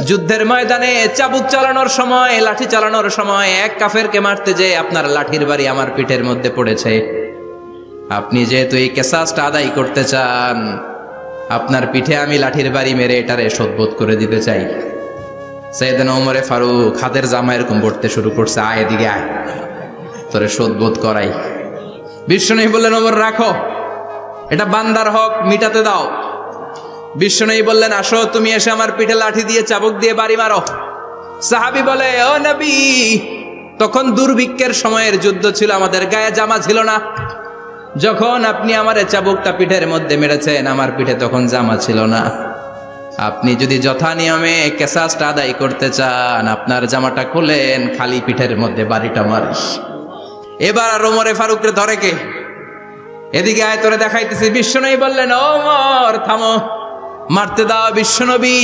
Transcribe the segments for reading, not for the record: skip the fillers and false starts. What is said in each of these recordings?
যুদ্ধের ময়দানে চাবুক চালানোর সময়, লাঠি চালানোর সময় এক কাফেরকে মারতে যে আপনার লাঠির বাড়ি আমার পিঠের মধ্যে পড়েছে। আপনি যেহেতু এই কেসাসটা আদায় করতে চান, আপনার পিঠে আমি লাঠির বাড়ি মেরে এটারে শোধবোধ করে দিতে চাই। সাইয়েদনা ওমরে ফারুক হাতের জামা এরকম পড়তে শুরু করছে, আয় এদিকে আয়, তোরে শোধবোধ করাই। বিশ্বনবী বললেন, ওমর রাখো, এটা বান্দার হক, মিটাতে দাও। বিশ্বনবী বললেন, আসো তুমি এসে আমার পিঠে লাঠি দিয়ে চাবুক দিয়ে বাড়ি মারো। সাহাবী বলে, ও নবী, তখন দুর্ভিক্ষের সময়ের যুদ্ধ ছিল, আমাদের গায়ে জামা ছিল না। যখন আপনি আমার চাবুকটা পিঠের মধ্যে মেরেছেন, আমার পিঠে তখন জামা ছিল না। আপনি যদি যথা নিয়মে কেসাসটা আদায় করতে চান, আপনার জামাটা খুলেন, খালি পিঠের মধ্যে বাড়িটা মারিস। এবার আর ওমরে ফারুককে ধরে কে? এদিকে আয়, তোরে দেখাইতেছি। বিশ্বনবী বললেন, ওমর থামো, মারতে দাও। বিশ্বনবী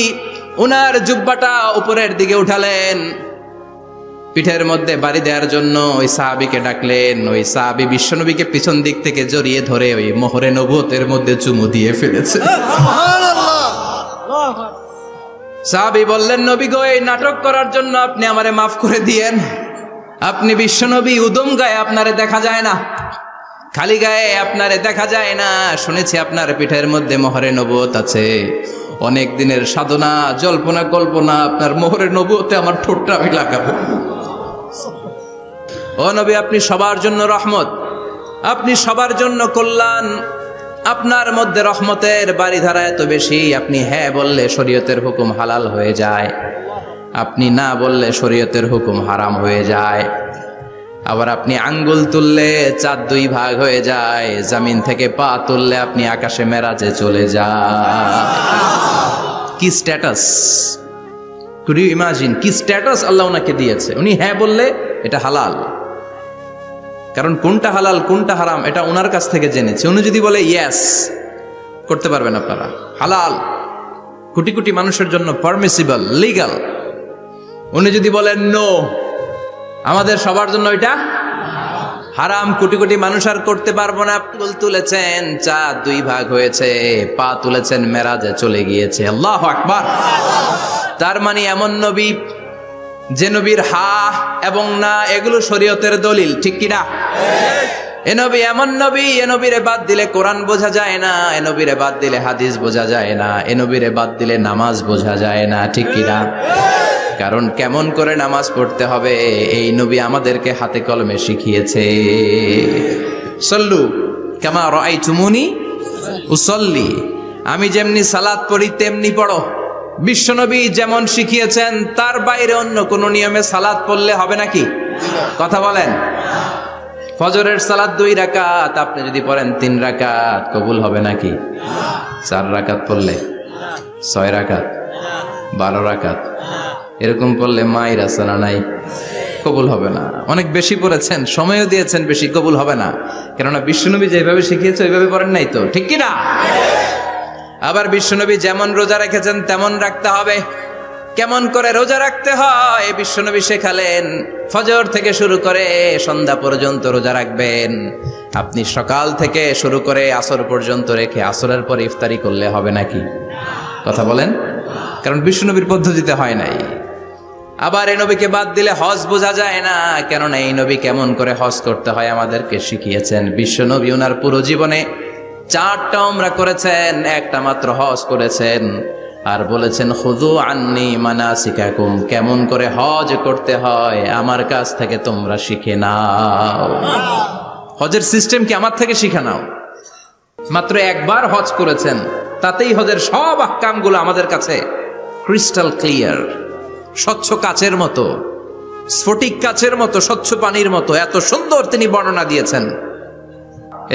উনার জুব্বাটা উপরের দিকে উঠালেন, পিঠের মধ্যে বাড়ি দেওয়ার জন্য ওই সাহাবীকে ডাকলেন। ওই সাহাবী বিশ্বনবীকে পিছন দিক থেকে জড়িয়ে ধরে ওই মোহরে নবুয়তের মধ্যে চুমু দিয়ে ফেলেছে। সাহাবী বললেন, নবী গো, এই নাটক করার জন্য আপনি আমারে মাফ করে দিয়েন। আপনি বিশ্বনবী, উদম গায়ে আপনারে দেখা যায় না, খালি গায়ে আপনারে দেখা যায় না। শুনেছি আপনার পিঠের মধ্যে মোহরে নবুয়ত আছে, অনেক দিনের সাধনা, জল্পনা কল্পনা, আপনার মোহরে নবুয়তে আমার ঠোঁটটা আমি লাগাবো। ও নবী, আপনি সবার জন্য রহমত, আপনি সবার জন্য কল্যাণ, আপনার মধ্যে রহমতের বাড়িধারা এত বেশি। আপনি হ্যাঁ বললে শরীয়তের হুকুম হালাল হয়ে যায়, আপনি না বললে শরীয়তের হুকুম হারাম হয়ে যায়। আবার আপনি আঙ্গুল তুললে চাঁদ দুই ভাগ হয়ে যায়, জমিন থেকে পা তুললে আপনি আকাশে মেরাজে চলে যায়। কি স্ট্যাটাস! কুড ইউ ইমাজিন কি স্ট্যাটাস আল্লাহ ওনাকে দিয়েছে। উনি হ্যাঁ বললে এটা হালাল, কারণ কোনটা হালাল কোনটা হারাম এটা ওনার কাছ থেকে জেনেছে। উনি যদি বলে ইয়েস, করতে পারবেন আপনারা, হালাল, কোটি কোটি মানুষের জন্য পারমিসিবল, লিগাল। উনি যদি বলেন নো, আমাদের সবার জন্য এটা হারাম, কোটি কোটি মানুষ আর করতে পারবো না। আঙ্গুল তুলেছেন, চাঁদ দুই ভাগ হয়েছে, পা তুলেছেন, মেরাজে চলে গিয়েছে। আল্লাহু আকবার। তার মানে এমন নবী যে নবীর হা এবং না এগুলো শরীয়তের দলিল, ঠিক কিনা? এ নবী এমন নবী, এ নবীরে বাদ দিলে কোরআন বোঝা যায় না, এ নবীরে বাদ দিলে হাদিস বোঝা যায় না, এ নবীরে বাদ দিলে নামাজ বোঝা যায় না, ঠিক কিনা? কারণ কেমন করে নামাজ পড়তে হবে এই নবী আমাদেরকে হাতে কলমে শিখিয়েছে। সল্লু কামা রাআইতুমুনি উসাল্লি, আমি যেমনি সালাত পড়ি তেমনি পড়ো। বিশ্বনবী যেমন শিখিয়েছেন তার বাইরে অন্য কোন নিয়মে সালাত পড়লে হবে নাকি? কথা বলেন। ফজরের সালাত 2 রাকাত, আপনি যদি পড়েন 3 রাকাত, কবুল হবে নাকি? 4 রাকাত পড়লে, 6 রাকাত, 12 রাকাত এরকম পড়লে মায়ের আসানা নাই, কবুল হবে না। অনেক বেশি পড়েছেন, সময়ও দিয়েছেন বেশি, কবুল হবে না। কেননা বিশ্বনবী যেভাবে শিখিয়েছে ওইভাবে পড়েন নাই তো, ঠিক কিনা? আবার বিশ্বনবী যেমন রোজা রেখেছেন তেমন রাখতে হবে। কেমন করে রোজা রাখতে হয় বিশ্বনবী শেখালেন। ফজর থেকে শুরু করে সন্ধ্যা পর্যন্ত রোজা রাখবেন। আপনি সকাল থেকে শুরু করে আসর পর্যন্ত রেখে আসরের পর ইফতারি করলে হবে নাকি? কথা বলেন। কারণ বিশ্বনবীর পদ্ধতিতে হয় নাই। আবার এই নবীকে বাদ দিলে হজ বোঝা যায় না, কেননা এই নবী কেমন করে হজ করতে হয় আমাদেরকে শিখিয়েছেন। বিশ্বনবী ওনার পুরো জীবনে 4টা উমরা করেছেন, একটা মাত্র হজ করেছেন। আর বলেছেন খুযু আন্নী মানাসিকাকুম, কেমন করে হজ করতে হয় আমার কাছ থেকে তোমরা শিখে নাও। হজের সিস্টেম কি আমার থেকে শিখে নাও। মাত্র একবার হজ করেছেন, তাতেই হজের সব আহকামগুলো আমাদের কাছে ক্রিস্টাল ক্লিয়ার, স্বচ্ছ কাচের মতো, স্ফটিক কাচের মতো, স্বচ্ছ পানির মতো এত সুন্দর তিনি বর্ণনা দিয়েছেন।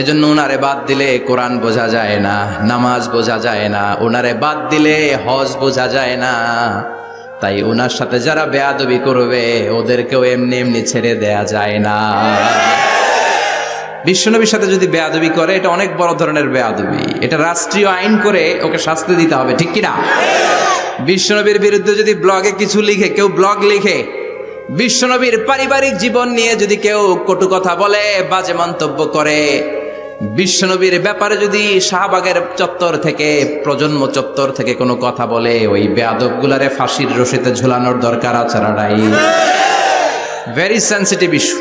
এজন্য ওনারে বাদ দিলে কোরআন বোঝা যায় না, নামাজ বোঝা যায় না, ওনারে বাদ দিলে হজ বোঝা যায় না। তাই ওনার সাথে যারা বেয়াদবি করবে ওদেরকেও এমনি এমনি ছেড়ে দেয়া যায় না। বিশ্বনবীর সাথে যদি বেয়াদবি করে এটা অনেক বড় ধরনের বেয়াদবি, এটা রাষ্ট্রীয় আইন করে ওকে শাস্তি দিতে হবে, ঠিক কিনা? বিশ্বনবীর বিরুদ্ধে যদি ব্লগে কিছু লিখে, কেউ ব্লগ লিখে, বিশ্বনবীর পারিবারিক জীবন নিয়ে যদি কেউ কটু কথা বলে, বাজে মন্তব্য করে, বিশ্বনবীর ব্যাপারে যদি শাহবাগের চত্বর থেকে, প্রজন্ম চত্বর থেকে কোনো কথা বলে, ওই বেয়াদবগুলারে ফাঁসির রশিতে ঝুলানোর দরকার আছে না নাই? Very sensitive issue.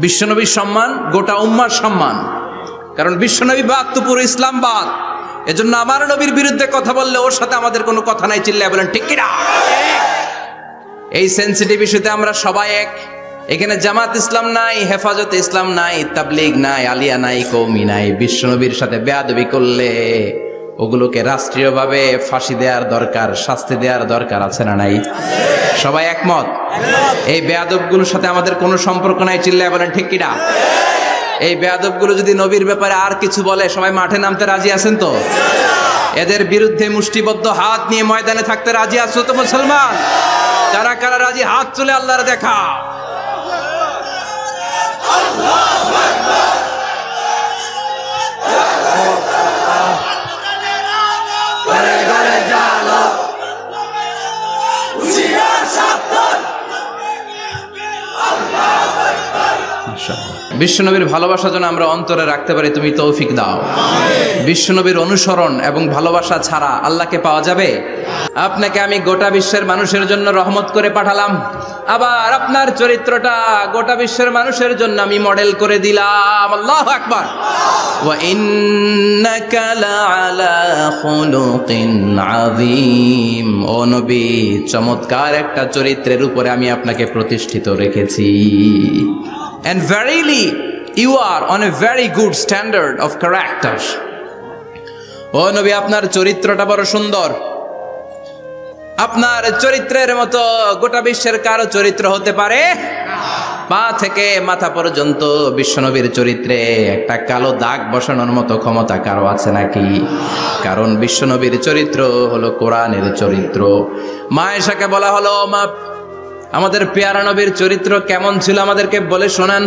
বিশ্বনবীর সম্মান গোটা উম্মার সম্মান, কারণ বিশ্বনবী বাদ তো পুরো ইসলাম বাদ। এজন্য আমার নবীর বিরুদ্ধে কথা বললে ওর সাথে আমাদের কোনো কথা নাই, চিল্লায় বলেন ঠিক কিনা? এই সেন্সিটিভ ইস্যুতে আমরা সবাই এক। এখানে জামাত ইসলাম নাই, হেফাজত ইসলাম নাই, তাবলীগ নাই, আলিয়া নাই, কওমি নাই। বিশ্বনবীর সাথে বেয়াদবি করলে ওগুলোকে রাষ্ট্রীয়ভাবে ফাঁসি দেওয়ার দরকার, শাস্তি দেওয়ার দরকার আছে না নাই? সবাই একমত? এই বেয়াদবগুলোর সাথে আমাদের কোনো সম্পর্ক নাই, চিল্লায় বলেন ঠিক কিনা? এই বেয়াদবগুলো যদি নবীর ব্যাপারে আর কিছু বলে সবাই মাঠে নামতে রাজি আছেন তো? এদের বিরুদ্ধে মুষ্টিবদ্ধ হাত নিয়ে ময়দানে থাকতে রাজি আছো তো মুসলমান? কারা কারা রাজি হাত তুলে আল্লাহর দেখা? বিশ্বনবীর ভালোবাসা যেন আমরা অন্তরে রাখতে পারি, তুমি তৌফিক দাও। বিশ্বনবীর অনুসরণ এবং ভালোবাসা ছাড়া আল্লাহকে পাওয়া যাবে? আপনাকে আমি গোটা বিশ্বের মানুষের জন্য রহমত করে পাঠালাম, আবার আপনার চরিত্রটা গোটা বিশ্বের মানুষের জন্য আমি মডেল করে দিলাম। আল্লাহু আকবার। ওয়া ইন্নাকা লাআলা খুলুকিন আযীম। ও নবী, চমৎকার একটা চরিত্রের উপরে আমি আপনাকে প্রতিষ্ঠিত রেখেছি। And verily, you are on a very good standard of character. ও নবী, আপনার চরিত্রটা বড় সুন্দর। আপনার চরিত্রের মতো গোটা বিশ্বের কারো চরিত্র হতে পারে? পা থেকে মাথা পর্যন্ত বিশ্বনবীর চরিত্রে একটা কালো দাগ বসানোর মতো ক্ষমতা কারো আছে নাকি? কারণ বিশ্বনবীর চরিত্র হলো কোরআনের চরিত্র। মা আয়েশাকে বলা হলো, মা, আমাদের পেয়ারা নবীর চরিত্র কেমন ছিল আমাদেরকে বলে শোনান।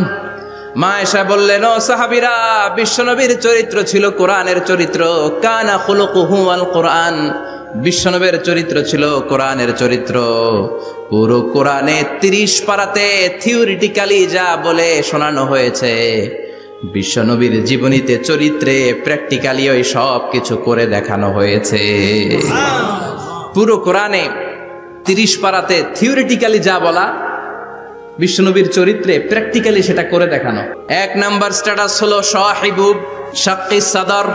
মা আয়েশা বললেন, ও সাহাবীরা, বিশ্বনবীর চরিত্র ছিল কোরআনের চরিত্র। কানা খুলুকুহু আল কোরআন। বিশ্বনবীর চরিত্র ছিল কোরআনের চরিত্র। পুরো কোরআনে 30 পারাতে থিওরিটিক্যালি যা বলে শোনানো হয়েছে, বিশ্বনবীর জীবনীতে, চরিত্রে, প্র্যাকটিক্যালি ওই সব কিছু করে দেখানো হয়েছে। পুরো কোরআনে 30 পারাতে থিওরিটিক্যালি যা বলা, বিশ্বনবীর চরিত্রে প্র্যাকটিক্যালি সেটা করে দেখানো। 1 নাম্বার স্ট্যাটাস হলো সাহিবু শাক্কি সাদর।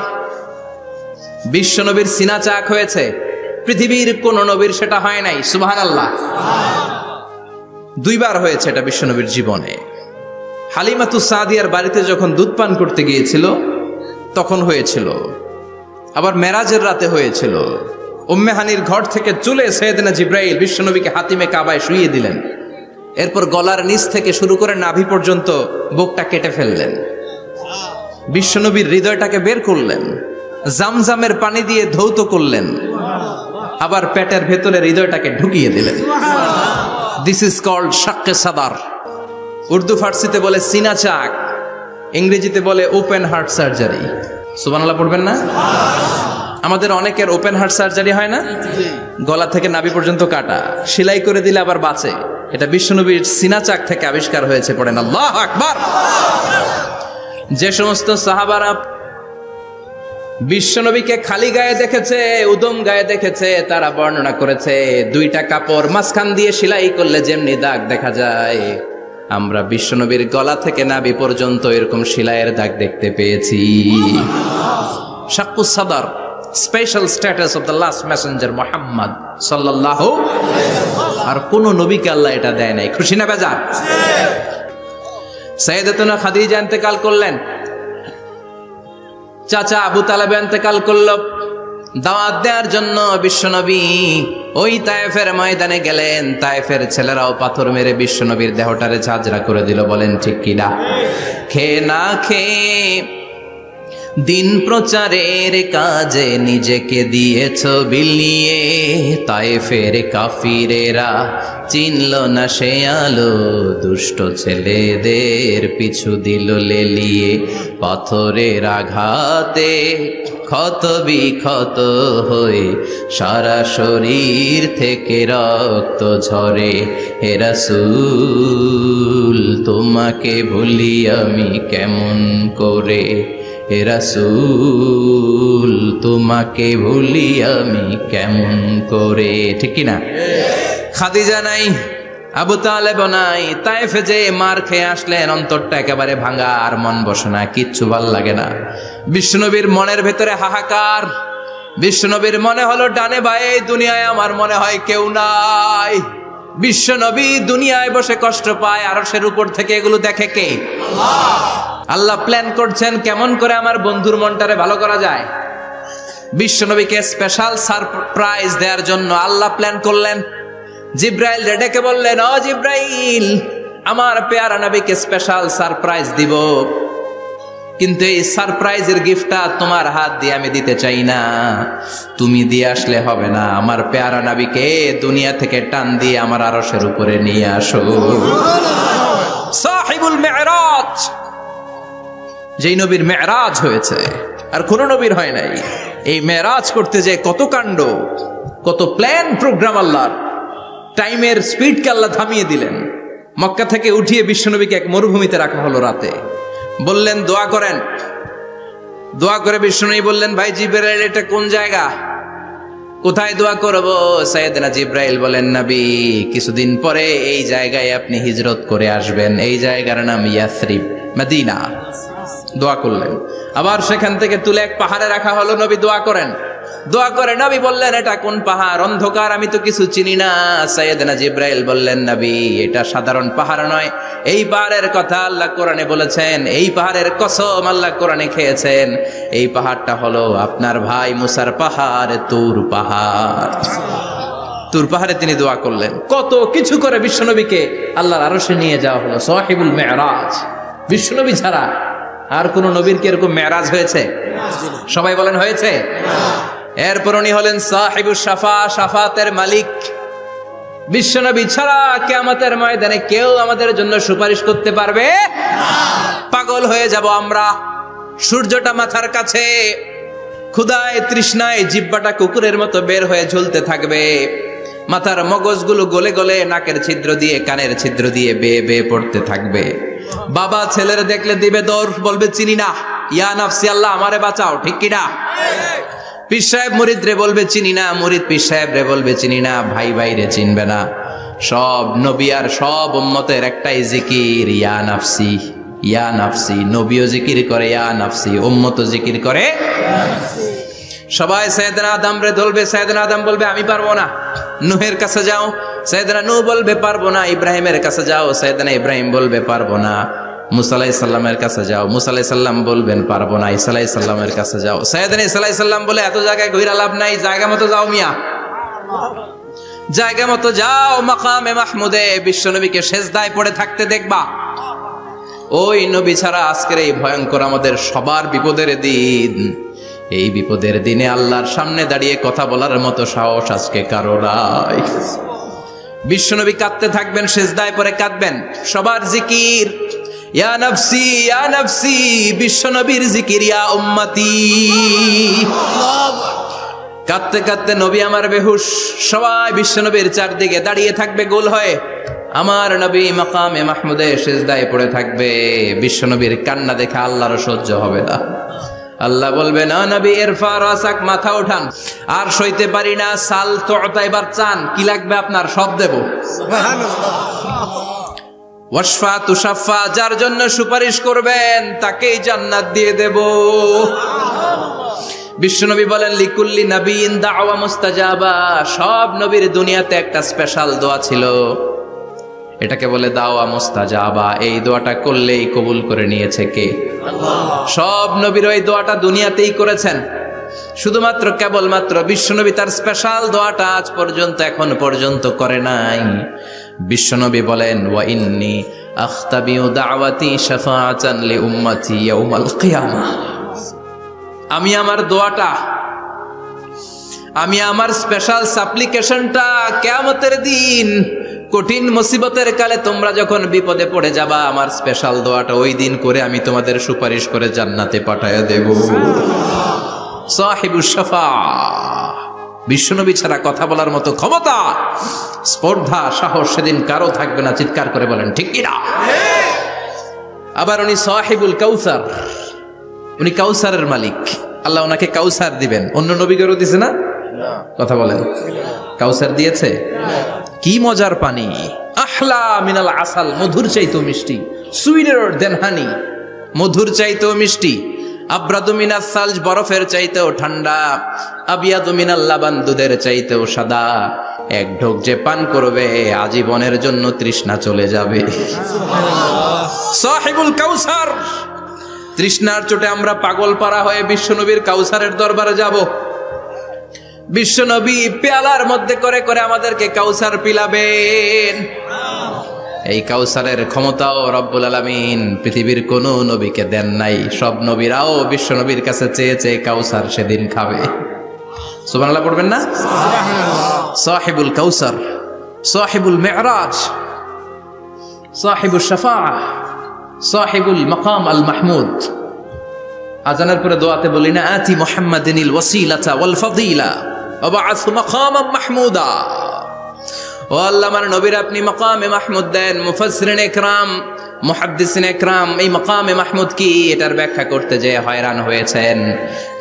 বিশ্বনবীর সিনা চাক হয়েছে, পৃথিবীর কোন নবীর সেটা হয় নাই। সুবহানাল্লাহ। 2 বার হয়েছে এটা বিশ্বনবীর জীবনে। হালিমাতু সাদিয়ার বাড়িতে যখন দুধ পান করতে গিয়েছিল তখন হয়েছিল, আবার মেরাজের রাতে হয়েছিল। উম্মে হানির ঘর থেকে চলে সাইয়েদনা জিবরাইল বিশ্বনবীকে হাতিমে কাবায় শুইয়ে দিলেন। এরপর গলার নিচ থেকে শুরু করে নাভি পর্যন্ত বুকটা কেটে ফেললেন। বিশ্বনবীর হৃদয়টাকে বের করলেন, জামজামের পানি দিয়ে ধৌত করলেন, আবার পেটের ভেতরে হৃদয়টাকে ঢুকিয়ে দিলেন। দিস ইজ কল্ড শাক্কে সাদার। উর্দু ফার্সিতে বলে সিনা চাক, ইংরেজিতে বলে ওপেন হার্ট সার্জারি। সুবহানাল্লাহ পড়বেন না? আমাদের অনেকের ওপেন হার্ট সার্জারি হয় না? গলা থেকে নাভি পর্যন্ত কাটা, সেলাই করে দিলে আবার বাঁচে। এটা বিশ্বনবীর সিনা চাক থেকে আবিষ্কার হয়েছে। পড়েন আল্লাহু আকবার। যে সমস্ত সাহাবারা বিশ্বনবীকে খালি গায়ে দেখেছে, উদম গায়ে দেখেছে, তারা বর্ণনা করেছে 2টা কাপড় মাঝখান দিয়ে সেলাই করলে যেমনি দাগ দেখা যায়, আমরা বিশ্বনবীর গলা থেকে নাভি পর্যন্ত এরকম সেলাইয়ের দাগ দেখতে পেয়েছি। শাক্কুস সাদর, special status of the last Messenger Muhammad সাল্লাল্লাহু। আর কোন নবীকে আল্লাহ এটা দেয় নাই। খুশি না বেজার? সাইয়েদাতুনা খাদিজা ইন্তেকাল করলেন, চাচা আবু তালেব ইন্তেকাল করলো। দাওয়াত দেওয়ার জন্য বিশ্বনবী ওই তায়েফের ময়দানে গেলেন। তায়েফের ছেলেরাও পাথর মেরে বিশ্বনবীর দেহটারে ঝাঁঝরা করে দিল। বলেন ঠিক কিনা? খেয়ে না খেয়ে দিন প্রচারের কাজে নিজেকে দিয়েছ বিলিয়ে। তায়েফের কাফিরেরা চিনল না সে আলো, দুষ্ট ছেলেদের পিছু দিল লেলিয়ে। পাথরের আঘাতে ক্ষত বিক্ষত হয়ে সারা শরীর থেকে রক্ত ঝরে। হে রাসূল, তোমাকে ভুলি আমি কেমন করে? হে রাসূল তোমাকে ভুলি আমি কেমন করে, ঠিক কি না? খাদিজা নাই, আবু তালেব নাই, তায়েফে যে মার খেয়ে আসলেন, অন্তরটা একেবারে ভাঙা, আর মন বসে না, কিচ্ছু ভাল লাগে না। বিশ্বনবীর মনের ভেতরে হাহাকার। বিশ্বনবীর মনে হলো ডানে বায়ে দুনিয়ায় আমার মনে হয় কেউ নাই। বিশ্বনবী দুনিয়ায় বসে কষ্ট পায়, আরশের উপর থেকে এগুলো দেখে কে? আল্লাহ প্ল্যান করছেন কেমন করে আমার বন্ধুর মনটারে ভালো করা যায়। বিশ্বনবীকে স্পেশাল সারপ্রাইজ দেওয়ার জন্য আল্লাহ প্ল্যান করলেন। জিব্রাইল ডেকে বললেন, ও জিব্রাইল, আমার পেয়ারা নবীকে স্পেশাল সারপ্রাইজ দিব, কিন্তু এই সারপ্রাইজের গিফটটা তোমার হাত দিয়ে আমি দিতে চাই না, তুমি দিয়ে আসলে হবে না। আমার পেয়ারা নবীকে দুনিয়া থেকে টান দিয়ে আমার আরশের উপরে নিয়ে আসো। সাহিবুল মেরাজ, যেই নবীর মেরাজ হয়েছে আর কোন নবীর হয় নাই। এই মেরাজ করতে যে কত কাণ্ড, কত প্ল্যান প্রোগ্রাম আল্লাহর। টাইমের স্পিডকে আল্লাহ থামিয়ে দিলেন। মক্কা থেকে উঠিয়ে বিশ্বনবীকে এক মরুভূমিতে রাখা হলো রাতে। বললেন দোয়া করেন। দোয়া করে বিশ্বনবী বললেন, ভাই জিবরাইল, এটা কোন জায়গা, কোথায় দোয়া করব? সাইয়েদনা জিবরাইল বলেন, নবী, কিছুদিন পরে এই জায়গায় আপনি হিজরত করে আসবেন, এই জায়গার নাম ইয়াসরিব, মদিনা। দোয়া করলেন। আবার সেখান থেকে তুলে এক পাহাড়ে রাখা হলো, নবী দোয়া করেন। দোয়া করে নবী বললেন, এটা কোন পাহাড়, অন্ধকার, আমি তো কিছু চিনি না। সাইয়েদনা জিবরাইল বললেন, নবী, এটা সাধারণ পাহাড় নয়, এই পাহাড়ের কথা আল্লাহ কোরআনে বলেছেন, এই পাহাড়ের কসম আল্লাহ কোরআনে খেয়েছেন। এই পাহাড়টা হলো আপনার ভাই মুসার পাহাড়, তুর পাহাড়। তুর পাহাড়ে তিনি দোয়া করলেন। কত কিছু করে বিশ্বনবীকে আল্লাহর আরশে নিয়ে যাওয়া হলো। সাহিবুল মেরাজ। বিশ্বনবী ছাড়া আর কোন নবীর কি এরকম মেরাজ হয়েছে? সবাই বলেন হয়েছে। এরপর উনি হলেন সাহিবুস শাফা, শাফাতের মালিক। বিশ্বনবী ছাড়া কিয়ামতের ময়দানে কেউ আমাদের জন্য সুপারিশ করতে পারবে না। পাগল হয়ে যাব আমরা। সূর্যটা মাথার কাছে, ক্ষুধায় তৃষ্ণায় জিহ্বাটা কুকুরের মতো বের হয়ে ঝুলতে থাকবে। মাথার মগজগুলো গলে গলে নাকের ছিদ্র দিয়ে, কানের ছিদ্র দিয়ে বেয়ে বেয়ে পড়তে থাকবে। বাবা ছেলের দেখলে দিবে দৌড়, বলবে চিনি না, ইয়া নাফসি, আল্লাহ আমারে বাঁচাও, ঠিক কিনা? পীর সাহেব মুরিদ রে বলবে চিনি না, মুরিদ পীর সাহেব রে বলবে চিনি না, ভাই ভাই রে চিনবে না। সব নবী আর সব উম্মতের একটাই জিকির, ইয়া নাফসি, ইয়া নাফসি। নবীও জিকির করে ইয়া নাফসি, উম্মতও জিকির করে। সবাই সাইয়েদনা আদম রে ধরবে, সাইয়েদনা আদম বলবে আমি পারবো না। নূহের কাছে যাও, সাইয়েদনা নূহ বলবে পারবো না। ইব্রাহিমের কাছে যাও, সাইয়েদনা ইব্রাহিম বলবে পারবো না। মুসা আলাইহিস সালামের কাছে যাও, মুসা আলাইহিস সালাম বলবেন পারবো না। ঈসা আলাইহিস সালামের কাছে যাও, সাইয়েদনা ঈসা আলাইহিস সালাম বলে এত জায়গায় ঘুরে লাভ নাই, জায়গা মতো যাও মিয়া, জায়গা মতো যাও। মাকামে মাহমুদে বিশ্বনবীকে সেজদায় পড়ে থাকতে দেখবা। ওই নবী ছাড়া আজকের এই ভয়ঙ্কর আমাদের সবার বিপদের দিন। এই বিপদের দিনে আল্লাহর সামনে দাঁড়িয়ে কথা বলার মতো সাহস আজকে কারো নাই। বিশ্বনবী কাঁদতে থাকবেন, সেজদায় পড়ে কাঁদবেন। সবার জিকির ইয়া নাফসি, ইয়া নাফসি। বিশ্বনবীর জিকির ইয়া উম্মতি। কাঁদতে কাঁদতে নবী আমার বেহুশ। সবাই বিশ্বনবীর চারদিকে দাঁড়িয়ে থাকবে গোল হয়ে। আমার নবী মাকামে মাহমুদে সেজদায় পড়ে থাকবে। বিশ্বনবীর কান্না দেখে আল্লাহর সহ্য হবে না। আল্লাহ বলবে, না নবী, ইরফা রাসাক, মাথা উঠান, আর সইতে পারি না। সাল তুতা, এবার চান, কি লাগবে আপনার, সব দেব। ওয়াশফা তুশাফা, যার জন্য সুপারিশ করবেন তাকেই জান্নাত দিয়ে দেব। বিশ্বনবী বলেন, লিকুল্লি নবিয়্যিন দাওয়া মুস্তাজাবা। সব নবীর দুনিয়াতে একটা স্পেশাল দোয়া ছিল, এটাকে বলে দাওয়া মুস্তাজাবা। এই দোয়াটা করলেই কবুল করে নিয়েছে কে? আল্লাহ। সব নবীর ওই দোয়াটা দুনিয়াতেই করেছেন, শুধুমাত্র কেবলমাত্র বিশ্বনবী তার স্পেশাল দোয়াটা আজ পর্যন্ত, এখন পর্যন্ত করে নাই। বিশ্বনবী বলেন, ওয়া ইন্নী আখতাবিউ দাওয়াতি শাফাআতান লি উম্মতি ইয়াউমাল কিয়ামাহ। আমি আমার দোয়াটা, আমি আমার স্পেশাল সাপ্লিকেশনটা কিয়ামতের দিন, কঠিন মুসিবতের কালে তোমরা যখন বিপদে পড়ে যাবা, আমার স্পেশাল দোয়াটা ওই দিন করে আমি তোমাদের সুপারিশ করে জান্নাতে পাঠায়া দেব। সাহিবুস শাফা। বিশ্বনবী ছাড়া কথা বলার মতো ক্ষমতা, স্পর্ধা, সাহস সেদিন কারো থাকবে না। চিৎকার করে বলেন ঠিক কিনা? আবার উনি সাহিবুল কাউসার। উনি কাউসারের মালিক, আল্লাহ ওনাকে কাউসার দিবেন। অন্য নবীকেও দিছে না? কথা বলেন, কাউসার দিয়েছে? কি মজার পানি, আহলা মিনাল আসাল, মধুর চাইতেও মিষ্টি, সুইটার দেন হানি, মধুর চাইতেও মিষ্টি, আব্রাদু মিনাস সালজ, বরফের চাইতেও ঠান্ডা, আবিয়াদু মিনাল লাবান, দুধের চাইতেও সাদা। এক ঢোক যে পান করবে আজীবনের জন্য তৃষ্ণা চলে যাবে। সাহিবুল কাউসার। তৃষ্ণার চোটে আমরা পাগল পারা হয়ে বিশ্বনবীর কাউসারের দরবারে যাব। বিশ্বনবী পেয়ালার মধ্যে করে করে আমাদেরকে কাউসার পিলাবেন। এই কাউসারের ক্ষমতাও রব্বুল আলামিন পৃথিবীর কোন নবীকে দেন নাই। সব নবীরাও বিশ্বনবীর কাছে চেয়ে চেয়ে কাউসার সেদিন খাবে। সুবহানাল্লাহ পড়বেন না? সাহিবুল কাউসার, সাহিবুল মিরাজ, সাহিবুল শাফাআহ, সাহিবুল মাকাম আল মাহমুদ। আজানের পরে দোয়াতে বলি না, আতি মুহাম্মাদিনিল ওয়াসিলাতা ওয়াল ফাদিলা ওয়া বা'আসহু মাকামান মাহমুদা। ও আল্লাহ, আমার নবীর আপনি মাকামে মাহমুদ দেন। মুফাসসিরিন ইকরাম, মুহাদ্দিসিন ইকরাম এই মাকামে মাহমুদ কি এটার ব্যাখ্যা করতে যেয়ে হয়রান হয়েছেন।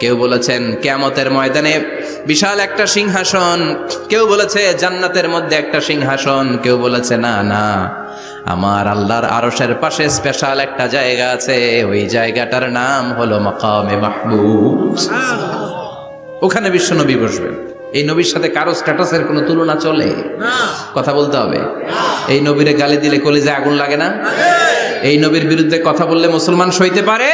কেউ বলেছেন কিয়ামতের ময়দানে বিশাল একটা সিংহাসন, কেউ বলেছে জান্নাতের মধ্যে একটা সিংহাসন, কেউ বলেছে না না, আমার আল্লাহর আরশের পাশে স্পেশাল একটা জায়গা আছে, ওই জায়গাটার নাম হলো মাকামে মাহমুদ। ওখানে বিশ্বনবী বসবেন। এই নবীর সাথে কারো স্ট্যাটাসের কোনো তুলনা চলে? কথা বলতে হবে। এই নবীরে গালি দিলে কলিজায় আগুন লাগে না? এই নবীর বিরুদ্ধে কথা বললে মুসলমান সইতে পারে?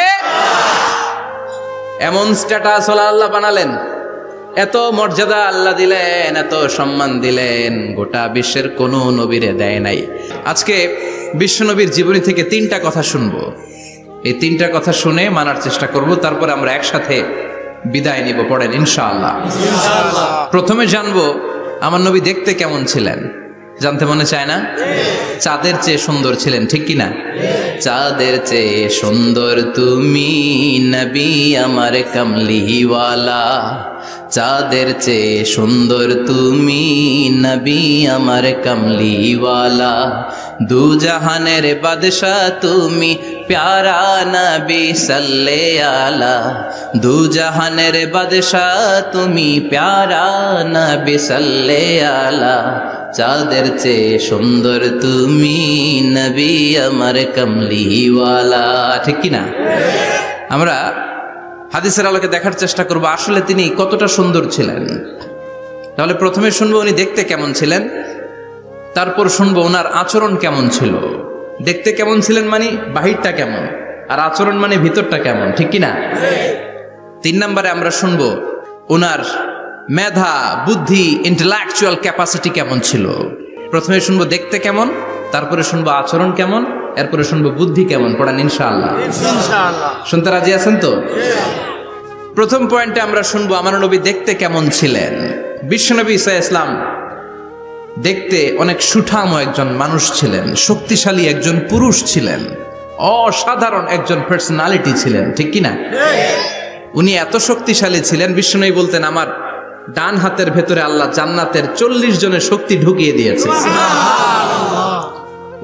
এমন স্ট্যাটাস হলো আল্লাহ বানালেন, এত মর্যাদা আল্লাহ দিলেন, এত সম্মান দিলেন, গোটা বিশ্বের কোনো নবীরে দেয় নাই। আজকে বিশ্বনবীর জীবনী থেকে 3টা কথা শুনবো। এই 3টা কথা শুনে মানার চেষ্টা করব, তারপর আমরা একসাথে বিদায় নিব। পড়েন ইনশাআল্লাহ। প্রথমে জানবো আমার নবী দেখতে কেমন ছিলেন। জানতে মনে চায় না? চাঁদের চেয়ে সুন্দর ছিলেন, ঠিক কি না? চাঁদের চেয়ে সুন্দর তুমি নবী আমার কামলিওয়ালা, চাঁদের চেয়ে সুন্দর তুমি নবী আমার কামলিওয়ালা, দু জাহানের বাদশাহ তুমি প্যারা নবী সাল্লে আলা, দু জাহানের বাদশাহ তুমি প্যারা নবী সাল্লে আলা, চাঁদের চেয়ে সুন্দর তুমি নবী আমার কামলিওয়ালা। ঠিক কি না? আমরা হাদিসের আলোকে দেখার চেষ্টা করব আসলে তিনি কতটা সুন্দর ছিলেন। তাহলে প্রথমে শুনবো উনি দেখতে কেমন ছিলেন, তারপর শুনবো ওনার আচরণ কেমন ছিল। দেখতে কেমন ছিলেন মানে বাহিরটা কেমন, আর আচরণ মানে ভিতরটা কেমন, ঠিক কি না? 3 নম্বরে আমরা শুনবো ওনার মেধা, বুদ্ধি, ইন্টেলেকচুয়াল ক্যাপাসিটি কেমন ছিল। প্রথমে শুনবো দেখতে কেমন, তারপরে শুনবো আচরণ কেমন, এরপরে শুনবো বুদ্ধি কেমন। পড়ান ইনশাআল্লাহ। শুনতে রাজি আছেন তো? প্রথম পয়েন্টে আমরা শুনবো আমার নবী দেখতে কেমন ছিলেন। বিশ্বনবী ঈসা ইসলাম দেখতে অনেক সুঠাম একজন মানুষ ছিলেন, শক্তিশালী একজন পুরুষ ছিলেন, অসাধারণ একজন পার্সোনালিটি ছিলেন, ঠিক কি না? উনি এত শক্তিশালী ছিলেন, বিশ্বনবী বলতেন আমার ডান হাতের ভেতরে আল্লাহ জান্নাতের 40 জনের শক্তি ঢুকিয়ে দিয়েছে।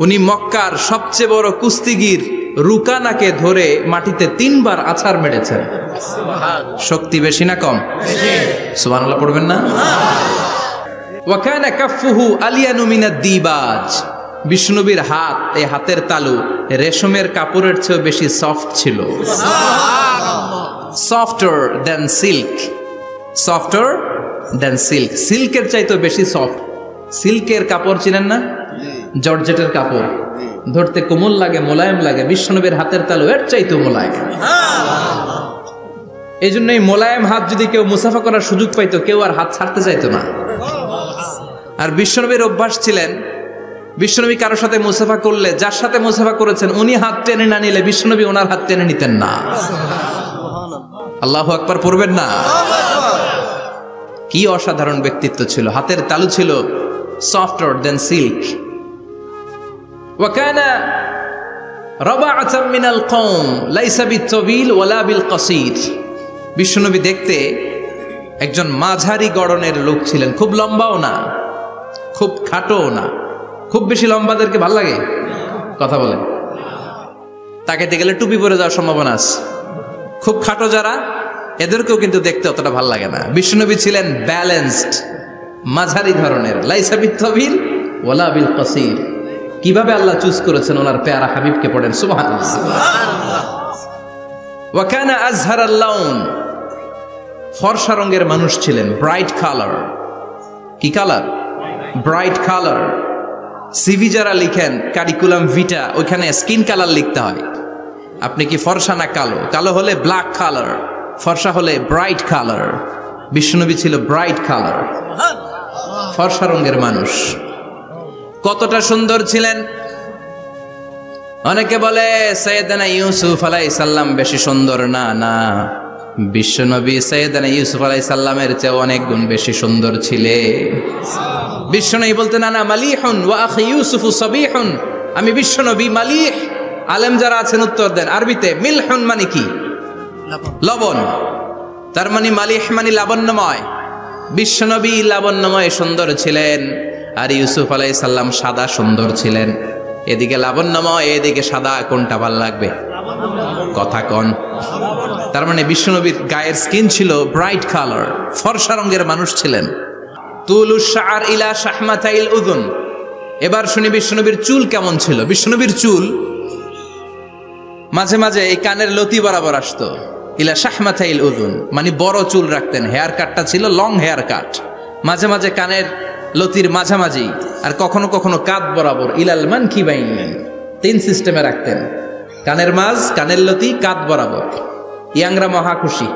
উনি মক্কার সবচেয়ে বড় কুস্তিগির রুকানাকে ধরে মাটিতে 3 বার আছাড় মেরেছেন। শক্তি বেশি না কম? সুবহানাল্লাহ পড়বেন না? ওয়া কানা কাফফুহু আলিয়ানু মিনাদ দিবাজ, বিষ্ণুবীর হাত, এই হাতের তালু রেশমের কাপড়ের চেয়ে বেশি সফট ছিল। Softer than silk, softer than silk, সিল্কের চাইতে বেশি সফট। সিল্কের কাপড় চিনেন না? জর্জেটের কাপড় ধরতে কোমল লাগে, মোলায়েম লাগে। বিশ্বনবীর হাতের তালু এর চাইতে মোলায়েম। এই জন্যই মোলায়েম হাত যদি কেউ মুসাফা করার সুযোগ পাইতো, কেউ আর হাত ছাড়তে চাইতো না। আর বিশ্বনবীর অভ্যাস ছিলেন, বিশ্বনবী কারোর সাথে মুসাফা করলে, যার সাথে মুসাফা করেছেন উনি হাত টেনে না নিলে বিশ্বনবী ওনার হাত টেনে নিতেন না। আল্লাহু আকবার পড়বেন না? কি অসাধারণ ব্যক্তিত্ব ছিল। হাতের তালু ছিল সফটার দেন সিল্ক। ওয়া কানা রাবাআতাম মিনাল কওম লাইসা বিত-তাবিল ওয়ালা বিল কাসীর, বিশ্বনবী দেখতে একজন মাঝারি গড়নের লোক ছিলেন, খুব লম্বাও না, খুব খাটোও না। খুব বেশি লম্বাদেরকে ভাল লাগে? কথা বলেন। তাকাইতে গেলে টুপি পরে যাওয়ার সম্ভাবনা আছে। খুব খাটো যারা, এদেরকেও কিন্তু দেখতে অতটা ভালো লাগে না। বিশ্বনবী ছিলেন ব্যালেন্সড, মাঝারি ধরনের, লাইসা বিত্তবিল ওয়ালা বিল কাসির। কিভাবে আল্লাহ চুজ করেছেন ওনার পেয়ারা হাবিবকে, পড়েন সুবহানাল্লাহ। ওয়া কানা আযহারাল লাউন, ফর্সা রঙের মানুষ ছিলেন, ব্রাইট কালার। কি কালার? Bright colour. সিভি যারা লিখেন কারিকুলাম ভিটা, ওইখানে স্কিন কালার লিখতে হয়। আপনি কি ফর্সা না কালো? কালো হলে ব্ল্যাক কালার, ফর্সা হলে ব্রাইট কালার। বিশ্বনবী ছিল ব্রাইট কালার, ফর্সা রঙের মানুষ। কতটা সুন্দর ছিলেন! অনেকে বলে সাইয়েদনা ইউসুফ আলাইহিস সালাম বেশি সুন্দর। না না, বিশ্বনবী সাইয়েদনা ইউসুফ আলাইহিস সালামের চেয়ে অনেক গুণ বেশি সুন্দর ছিলেন। বিশ্বনবী বলতেন আনা মালিহুন ওয়া আখি ইউসুফু সাবিহুন, আমি বিশ্বনবী মালিহ। আলেম যারা আছেন উত্তর দেন আরবিতে। মিলহুন মানে কি? লবণ। তার মানে মালিহ মানে লাবণ্যময়। বিশ্বনবী লাবণ্যময় সুন্দর ছিলেন, আর ইউসুফ আলাইহিস সালাম সাদা সুন্দর ছিলেন। এদিকে লাবণ্যময়, এদিকে সাদা, কোনটা ভালো লাগবে? কথা কন। তার মানে বিশ্বনবীর গায়ের স্কিন ছিল ব্রাইট কালার, ফর্সা রঙের মানুষ ছিলেন। তুলুশ শাআর ইলা শাহমাতাইল উযুন। এবার শুনি বিশ্বনবীর চুল কেমন ছিল। বিশ্বনবীর চুল মাঝে মাঝে এই কানের লতি বরাবর আসতো। ইলা শাহমাতাইল উযুন মানে বড় চুল রাখতেন। হেয়ার কাটটা ছিল লং হেয়ার কাট, মাঝে মাঝে কানের লতির মাঝামাঝি, আর কখনো কখনো কাঁধ বরাবর। ইলাল মানকিবাইন, তিন সিস্টেমে রাখতেন। কানের মাঝ, কানের লতি, কাঁধ বরাবর। ইয়াংরা মহা খুশি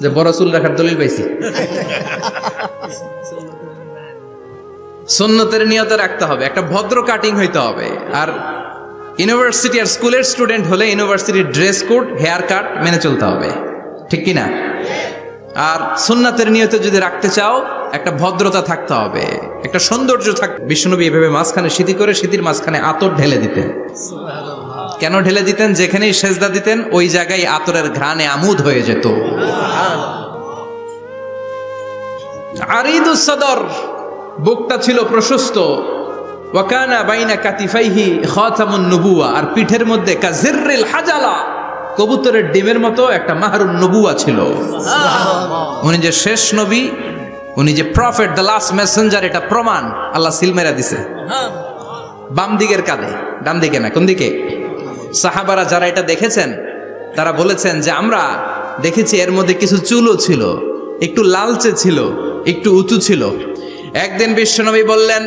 যে বড় চুল রাখার দলিল পাইছি। সুন্নতের নিয়তে রাখতে হবে, একটা ভদ্র কাটিং হইতে হবে। আর ইউনিভার্সিটি আর স্কুলের স্টুডেন্ট হলে ইউনিভার্সিটির ড্রেস কোড, হেয়ার কাট মেনে চলতে হবে, ঠিক কি না? আর সুন্নাতের নিয়তে যদি রাখতে চাও, একটা ভদ্রতা থাকতে হবে, একটা সৌন্দর্য থাকবে। বিশ্বনবী এভাবে মাঝখানে সিঁথি করে, সিঁথির মাঝখানে আতর ঢেলে দিতেন। কেন ঢেলে দিতেন? যেখানেই সেজদা দিতেন ওই জায়গায় আতরের ঘ্রাণে আমোদ হয়ে যেত। আরিদুস সদর, বুকটা ছিল প্রশস্ত। ওয়া কানা বাইনা কাতিফাইহি খাতামুন নবুওয়া, আর পিঠের মধ্যে কাজিররিল হাজালা, কবুতরের ডিমের মতো একটা মাহরুন নবুওয়া ছিল। উনি যে শেষ নবী, উনি যে প্রফেট, দ্য লাস্ট মেসেঞ্জার, এটা প্রমাণ আল্লাহ সিল মেরা দিছে। বাম দিকের কাঁধে, ডান দিকে না। কোন দিকে? সাহাবারা যারা এটা দেখেছেন তারা বলেছেন যে আমরা দেখেছি এর মধ্যে কিছু চুলও ছিল, একটু লালচে ছিল, একটু উঁচু ছিল। একদিন বিশ্বনবী বললেন,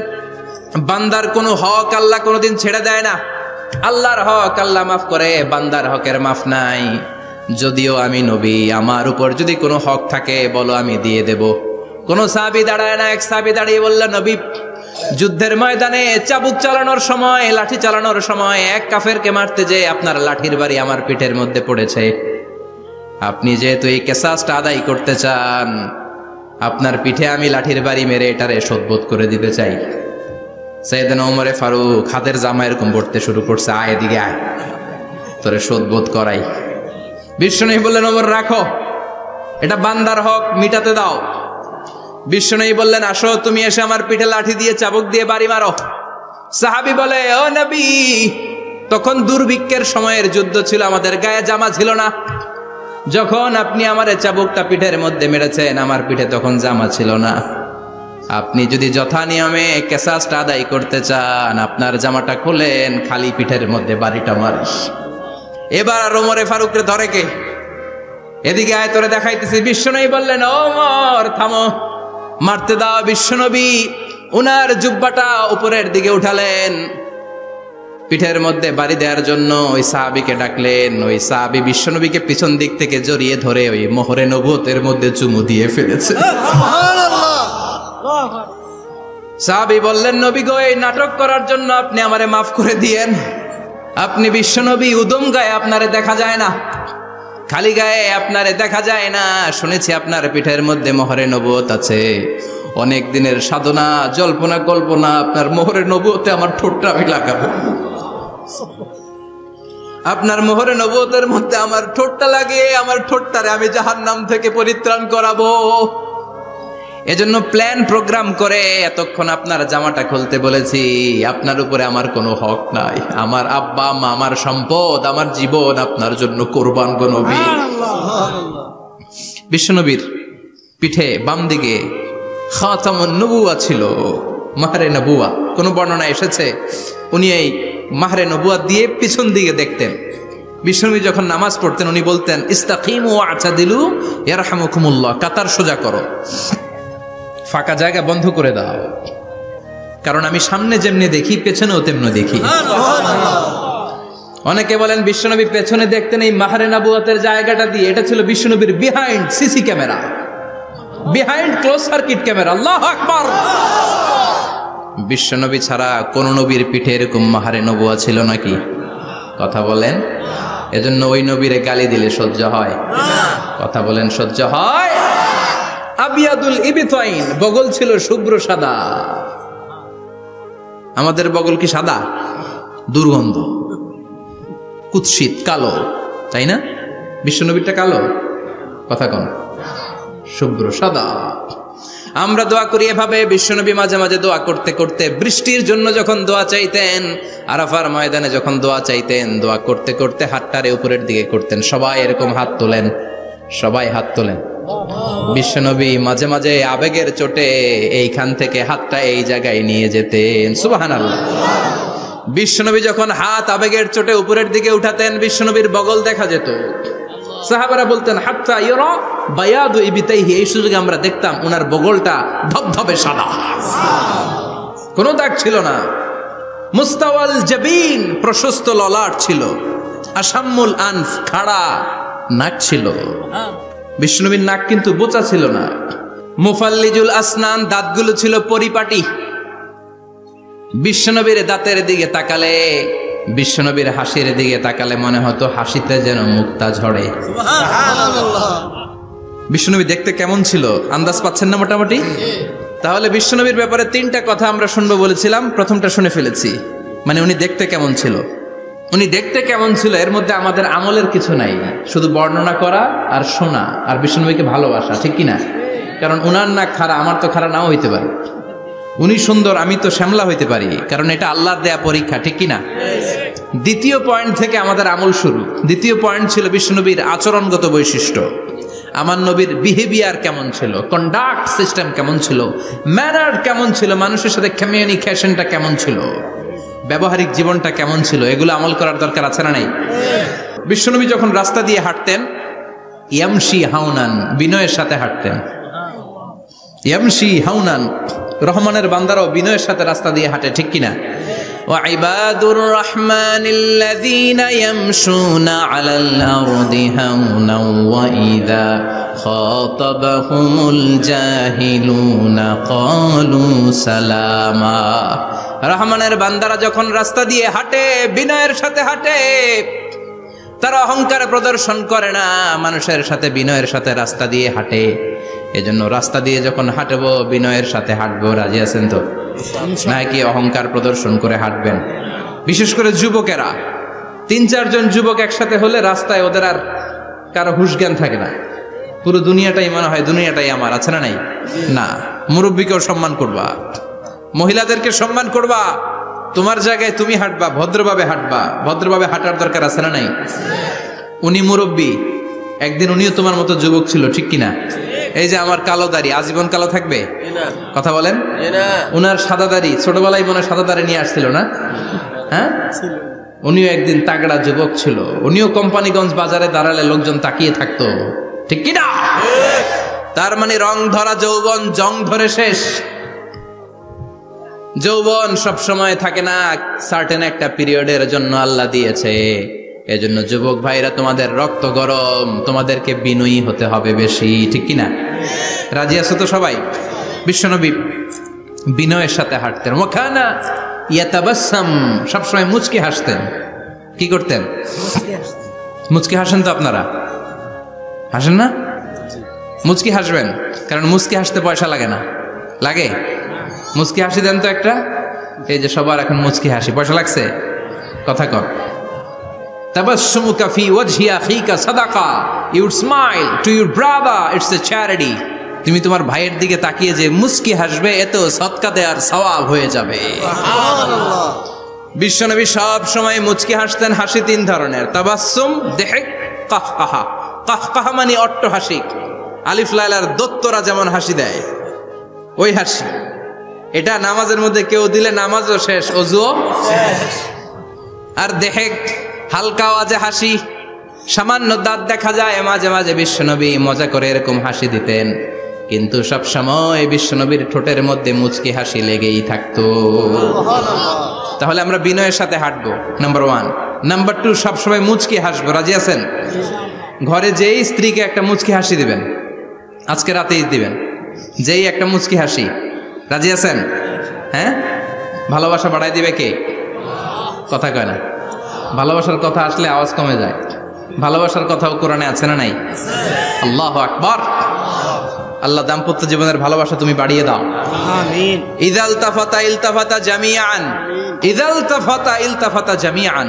বান্দার কোনো হক আল্লাহ কোনোদিন ছেড়ে দেয় না। আল্লাহর হক আল্লাহ মাফ করে, বান্দার হকের মাফ নাই। যদিও আমি নবী, আমার উপর যদি কোনো হক থাকে বলো, আমি দিয়ে দেব। কোন সাহাবী দাঁড়ায় না। এক সাহাবী দাঁড়িয়ে বলল, নবী, যুদ্ধের ময়দানে চাবুক চালানোর সময়, লাঠি চালানোর সময় এক কাফেরকে মারতে যে আপনার লাঠির বাড়ি আমার পিঠের মধ্যে পড়েছে। আপনি যেহেতু এই কেসাসটা আদায় করতে চান, আপনার পিঠে আমি লাঠির বাড়ি মেরে এটারে শোধবোধ করে দিতে চাই। সাইয়েদনা ওমরে ফারুক হাতের জামা এরকম পড়তে শুরু করছে, আয় এদিকে আয়, তোরে শোধবোধ করাই। বিশ্বনবী বললেন, ওমর রাখো, এটা বান্দার হক, মিটাতে দাও। বিশ্বনবী বললেন, আসো, তুমি এসে আমার পিঠে লাঠি দিয়ে চাবুক দিয়ে বাড়ি মারো। সাহাবী বলে, ও নবী, তখন দুর্ভিক্ষের সময়ের যুদ্ধ ছিল, আমাদের গায়ে জামা ছিল না। যখন আপনি আমার চাবুকটা পিঠের মধ্যে মেরেছেন, আমার পিঠে তখন জামা ছিল না। আপনি যদি যথা নিয়মে কেসাসটা আদায় করতে চান, আপনার জামাটা খুলেন, খালি পিঠের মধ্যে বাড়িটা মারিস। এবার আর ওমরে ফারুকরে ধরে কে? এদিকে আয়, তোরে দেখাইতেছি। বিশ্বনবী বললেন, ওমর থামো, মারতে দাও। বিশ্বনবী উনার জুব্বাটা উপরের দিকে উঠালেন, পিঠের মধ্যে বাড়ি দেওয়ার জন্য ওই সাহাবীকে ডাকলেন। ওই সাহাবী বিশ্বনবীকে পিছন দিক থেকে জড়িয়ে ধরে ওই মোহরে নবুয়তের মধ্যে চুমু দিয়ে ফেলেছে। সাহাবী বললেন, নবী গো, এই নাটক করার জন্য আপনি আমারে মাফ করে দিয়েন। আপনি বিশ্বনবী, উদম গায়ে আপনারে দেখা যায় না, খালি গায়ে আপনারে দেখা যায় না। শুনেছি আপনার পিঠের মধ্যে মোহরে নবুয়ত আছে। অনেক দিনের সাধনা, জল্পনা কল্পনা, আপনার মোহরে নবুয়তে আমার ঠোঁটটা আমি লাগাবো। আপনার মোহরে নবুয়তের মধ্যে আমার ঠোঁটটা লাগিয়ে আমার ঠোঁটটারে আমি জাহান্নাম থেকে পরিত্রাণ করাবো। এজন্য প্ল্যান প্রোগ্রাম করে এতক্ষণ আপনার জামাটা খুলতে বলেছি। আপনার উপরে আমার কোনো হক নাই। আমার আব্বা আম্মা, আমার সম্পদ, আমার জীবন আপনার জন্য কোরবান গো নবী। বিশ্বনবীর পিঠে বাম দিকে খাতামুন নবুয়া ছিল, মাহরে নবুয়া। কোন বর্ণনা এসেছে উনি এই মাহরে নবুয়া দিয়ে পিছন দিকে দেখতেন। বিশ্বনবী যখন নামাজ পড়তেন উনি বলতেন ইস্তাকিমু ওয়া'তাদিলু ইয়ারহামুকুমুল্লাহ, কাতার সোজা করো, ফাঁকা জায়গা বন্ধ করে দাও, কারণ আমি সামনে যেমনি দেখি পেছনেও তেমনি দেখি। অনেকে বলেন বিশ্বনবী পেছনে দেখতেন এই মাহরে নবুয়াতের জায়গাটা দিয়ে। এটা ছিল বিশ্বনবীর behind CC camera, behind close circuit camera. আল্লাহু আকবার। বিশ্বনবী ছাড়া কোন নবীর পিঠে এরকম মাহরে নবুয়া ছিল নাকি? কথা বলেন। এজন্য ওই নবীরে গালি দিলে সহ্য হয়? কথা বলেন, সহ্য হয়? আবিয়াদুল ইবতাইন, বগল ছিল শুভ্র সাদা। আমাদের বগল কি সাদা? দুর্গন্ধ, কুৎসিত, কালো, তাই না? বিশ্বনবীরটা কালো? কথা কন, শুভ্র সাদা। আমরা দোয়া করি এভাবে। বিশ্বনবী মাঝে মাঝে দোয়া করতে করতে বৃষ্টির জন্য যখন দোয়া চাইতেন, আরাফার ময়দানে যখন দোয়া চাইতেন, দোয়া করতে করতে হাতটারে উপরের দিকে করতেন। সবাই এরকম হাত তোলেন, সবাই হাত তোলেন। বিশ্বনবী মাঝে মাঝে আবেগের চোটে এইখান থেকে হাতটা এই জায়গায় নিয়ে যেতেন। সুবহানাল্লাহ। বিশ্বনবী যখন হাত আবেগের চোটে উপরের দিকে উঠাতেন, বিশ্বনবীর বগল দেখা যেত। সাহাবারা বলতেন হাত্তা ইরা বায়াদু ইবতাইহি, এই সুযোগে আমরা দেখতাম ওনার বগলটা ধবধবে সাদা, কোনো দাগ ছিল না। মুস্তাওয়াল জাবিন, প্রশস্ত ললাট ছিল। আসাম্মুল আনফ, খাড়া নাক ছিল। বিষ্ণুবীর নাক কিন্তু বোচা ছিল না। মুফাল্লিজুল আসনান, দাঁতগুলো ছিল পরিপাটি। বিশ্বনবীর দাঁতের দিকে তাকালে, বিশ্বনবীর হাসির দিকে তাকালে মনে হতো হাসিতে যেন মুক্তা ঝরে। বিশ্বনবী দেখতে কেমন ছিল আন্দাজ পাচ্ছেন না মোটামুটি? তাহলে বিশ্বনবীর ব্যাপারে তিনটা কথা আমরা শুনবো বলেছিলাম, প্রথমটা শুনে ফেলেছি। মানে উনি দেখতে কেমন ছিল, উনি দেখতে কেমন ছিল, এর মধ্যে আমাদের আমলের কিছু নাই, শুধু বর্ণনা করা আর শোনা আর বিশ্বনবীকে ভালোবাসা, ঠিক কিনা? কারণ উনার না খাড়া, আমার তো খাড়া নাও হইতে পারে। উনি সুন্দর, আমি তো শ্যামলা হইতে পারি, কারণ এটা আল্লাহর দেয়া পরীক্ষা, ঠিক কিনা? দ্বিতীয় পয়েন্ট থেকে আমাদের আমল শুরু। দ্বিতীয় পয়েন্ট ছিল বিশ্বনবীর আচরণগত বৈশিষ্ট্য। আমার নবীর বিহেভিয়ার কেমন ছিল, কন্ডাক্ট সিস্টেম কেমন ছিল, ম্যানার কেমন ছিল, মানুষের সাথে কমিউনিকেশনটা কেমন ছিল, ব্যবহারিক জীবনটা কেমন ছিল, এগুলো আমল করার দরকার আছে না নাই? বিশ্বনবী যখন রাস্তা দিয়ে হাঁটতেন, ইয়ামশি হাউনান, বিনয়ের সাথে হাঁটতেন। ইয়ামশি হাউনান, রহমানের বান্দারাও বিনয়ের সাথে রাস্তা দিয়ে হাঁটে, ঠিক কিনা? ওয়াইবাদুর রহমানিল্লাযীনা ইয়ামশুনা আলাল আরদি হাওনাও ওয়া ইযা খাতাবাহুমুল জাহিলুনা ক্বালু সালামা। রহমানের বান্দারা যখন রাস্তা দিয়ে হাঁটে, বিনয়ের সাথে হাঁটে, তারা অহংকার প্রদর্শন করে না, মানুষের সাথে বিনয়ের সাথে রাস্তা দিয়ে হাঁটে। এজন্য রাস্তা দিয়ে যখন হাঁটবো বিনয়ের সাথে হাঁটবো। রাজি আছেন তো? নাকি অহংকার প্রদর্শন করে হাঁটবেন? বিশেষ করে যুবকেরা, ৩-৪ জন যুবক একসাথে হলে রাস্তায় ওদের আর কারো হুঁশ জ্ঞান থাকে না। পুরো দুনিয়াটাই মনে হয় দুনিয়াটাই আমার, আছে না নাই? না, মুরব্বীকেও সম্মান করবা, মহিলাদেরকে সম্মান করবা, তোমার জায়গায় তুমি হাঁটবা, ভদ্রভাবে হাঁটবা। ভদ্রভাবে হাঁটার দরকার আছে না নাই? উনি মুরব্বী, একদিন উনিও তোমার মতো যুবক ছিল, ঠিক কিনা? এই যে আমার কালো দাড়ি আজীবন কালো থাকবে? কথা বলেন। উনার সাদা দাড়ি ছোটবেলায় মনে সাদা দাড়ি নিয়ে আসছিল না? হ্যাঁ, উনিও একদিন তাগড়া যুবক ছিল। উনিও কোম্পানিগঞ্জ বাজারে দাঁড়ালে লোকজন তাকিয়ে থাকতো, ঠিক কিনা? তার মানে রং ধরা যৌবন জং ধরে শেষ। যৌবন সব সময় থাকে না, সার্টেন একটা পিরিয়ডের জন্য আল্লাহ দিয়েছে। এজন্য যুবক ভাইরা, তোমাদের রক্ত গরম, তোমাদেরকে বিনয়ী হতে হবে বেশি, ঠিক কিনা? রাজি আছো তো সবাই? বিশ্বনবী বিনয়ের সাথে হাঁটতেন। ওয়াকানা ইয়াতাবাসসাম, সবসময় মুচকি হাসতেন। কি করতেন? মুচকি হাসেন তো আপনারা? হাসেন না? মুচকি হাসবেন, কারণ মুচকি হাসতে পয়সা লাগে না। লাগে? মুচকি হাসি দেন তো একটা। এই যে সবার এখন মুচকি হাসি, পয়সা লাগছে? কথা কর। তাবাসসুমুকা ফি ওয়াজহি আখিকা সাদাকা, you smile to your brother, it's a charity. তুমি তোমার ভাইয়ের দিকে তাকিয়ে যে মুস্কি হাসবে, এত সদকা দেওয়ার সওয়াব হয়ে যাবে। বিশ্বনবী সব সময় মুচকি হাসতেন। হাসি তিন ধরনের, তাবাসসুম, দেহেক, কাহকাহা। কাহকাহা মানে অট্ট হাসি, আলিফ লাইলার দত্তরা যেমন হাসি দেয় ওই হাসি। এটা নামাজের মধ্যে কেউ দিলে নামাজও শেষ, ওযুও শেষ। আর দেহেক হালকা আওয়াজে হাসি, সামান্য দাঁত দেখা যায় মাঝে মাঝে বিশ্বনবী মজা করে এরকম হাসি দিতেন, কিন্তু সব সময় বিশ্বনবীর ঠোঁটের মধ্যে মুচকি হাসি লেগেই থাকতো। তাহলে আমরা বিনয়ের সাথে হাঁটবো, নাম্বার 1। নাম্বার 2, সবসময় মুচকি হাসবো। রাজি আছেন? ঘরে যেই স্ত্রীকে একটা মুচকি হাসি দিবেন, আজকে রাতেই দিবেন, যেই একটা মুচকি হাসি। রাজি আছেন? হ্যাঁ, ভালোবাসা বাড়াই দিবে কে? কথা কয় না। ভালোবাসার কথা আসলে আওয়াজ কমে যায়। ভালোবাসার কথাও কোরআনে আছে না নাই? আল্লাহু আকবার। আল্লাহ দাম্পত্য জীবনের ভালোবাসা তুমি বাড়িয়ে দাও। আমিন। ইযাল তাফাতা ইলতাফাতা জামিআন, ইযাল তাফাতা ইলতাফাতা জামিআন।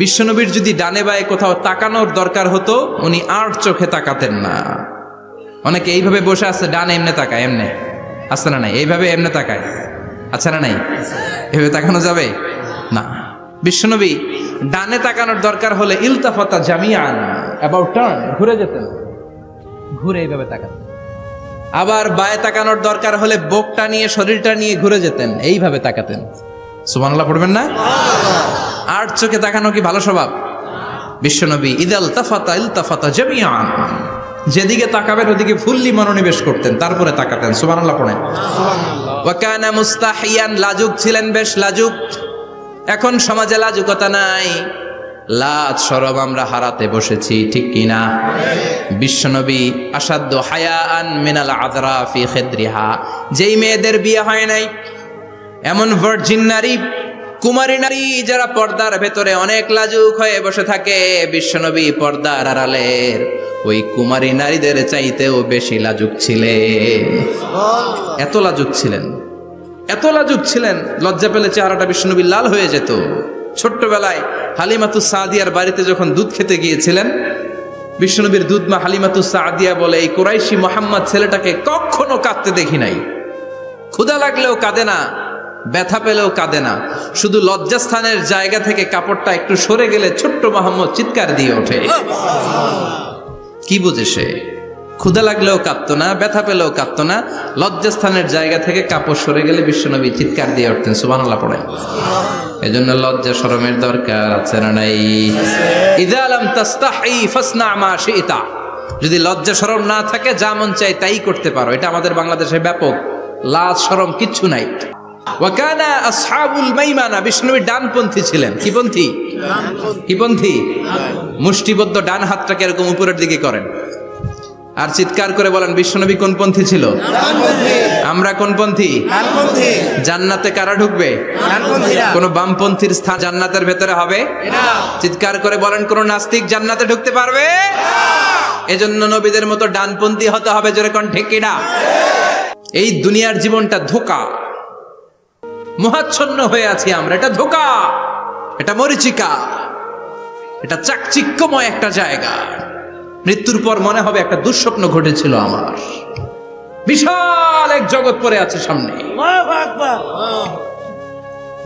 বিশ্বনবীর যদি ডানে বায়ে কোথাও তাকানোর দরকার হতো, উনি আর চোখে তাকাতেন না। অনেকে এইভাবে বসে আছে, ডানে এমনে তাকায়, এমনে আছে না নাই? এইভাবে এমনে তাকায়, আছে না নাই? এভাবে তাকানো যাবে না। বিশ্বনবী ডানে তাকানোর দরকার হলে ইলতাফাতা জামিআন, অ্যাবাউট টার্ন, ঘুরে যেতেন, ঘুরে এইভাবে তাকাতেন। আবার বায়ে তাকানোর দরকার হলে বুকটা নিয়ে, শরীরটা নিয়ে ঘুরে যেতেন, এইভাবে তাকাতেন। সুবহানাল্লাহ পড়বেন না? আর চোখে তাকানো কি ভালো স্বভাব? বিশ্বনবী ইদাল তাফাতা ইলতাফাতা জামিআন, যেদিকে তাকাবেন ওদিকে ফুললি মনোনিবেশ করতেন, তারপরে তাকাতেন। সুবহানাল্লাহ পড়েন। ওয়া কানা মুস্তাহিয়ান, লাজুক ছিলেন, বেশ লাজুক। এখন সমাজে লাজুকতা নাই, লাজ শরম আমরা হারাতে বসেছি, ঠিক কিনা? বিশ্বনবী আসাদ্দু হায়াআন মিনাল আযরা ফি খিদরিহা, যেই মেয়েদের বিয়ে হয় নাই, এমন ভার্জিন নারী, কুমারী নারী যারা পর্দার ভেতরে অনেক লাজুক হয়ে বসে থাকে, বিশ্বনবী পর্দার আড়ালের ওই কুমারী নারীদের চাইতেও বেশি লাজুক ছিলেন। এত লাজুক ছিলেন, এত লাজুক ছিলেন, লজ্জা পেলে চেহারাটা বিশ্বনবী লাল হয়ে যেত। ছোট্টবেলায় হালিমাতুস সাদিয়ার বাড়িতে যখন দুধ খেতে গিয়েছিলেন, বিশ্বনবীর দুধমা হালিমাতুস সাদিয়া বলে, এই কুরাইশি মোহাম্মদ ছেলেটাকে কখনো কাঁদতে দেখি নাই। ক্ষুধা লাগলেও কাঁদে না, ব্যথা পেলেও কাঁদে না, শুধু লজ্জাস্থানের জায়গা থেকে কাপড়টা একটু সরে গেলে ছোট্ট মোহাম্মদ চিৎকার দিয়ে ওঠে। কি বুঝে সে? ক্ষুধা লাগলেও কাঁদতো না, ব্যথা পেলেও কাঁদতো না, লজ্জাস্থানের জায়গা থেকে কাপড় সরে গেলে বিশ্বনবী চিৎকার দিয়ে উঠতেন। সুবহানাল্লাহ পড়েন। এজন্য লজ্জা শরমের দরকার আছে না নাই? ইযা লাম তাস্তাহি ফাসনা মা শিতা, যদি লজ্জা শরম না থাকে যা মন চাই তাই করতে পারো। এটা আমাদের বাংলাদেশে ব্যাপক, লাজ শরম কিচ্ছু নাই। ওয়া কানা আসহাবুল মাইমানা, বিষ্ণুবী ডানপন্থী ছিলেন। কি পন্থী? কি পন্থী? মুষ্টিবদ্ধ ডান হাতটাকে এরকম উপরের দিকে করেন আর চিৎকার করে বলেন, বিশ্বনবী কোন পন্থী ছিল? আমরা কোন পন্থী? জান্নাতে কারা ঢুকবে? কোন বামপন্থীর স্থান জান্নাতের ভেতরে হবে? চিৎকার করে বলেন, কোন নাস্তিক জান্নাতে ঢুকতে পারবে? এজন্য নবীদের মতো ডানপন্থী হতে হবে। জোরে কোন ঠিক কিনা? এই দুনিয়ার জীবনটা ধোঁকা, মোহাচ্ছন্ন হয়ে আছি আমরা। এটা ধোঁকা, এটা মরিচিকা, এটা চাকচিক্যময় একটা জায়গা। মৃত্যুর পর মনে হবে একটা দুঃস্বপ্ন ঘটেছিল আমার, বিশাল এক জগৎ পড়ে আছে সামনে।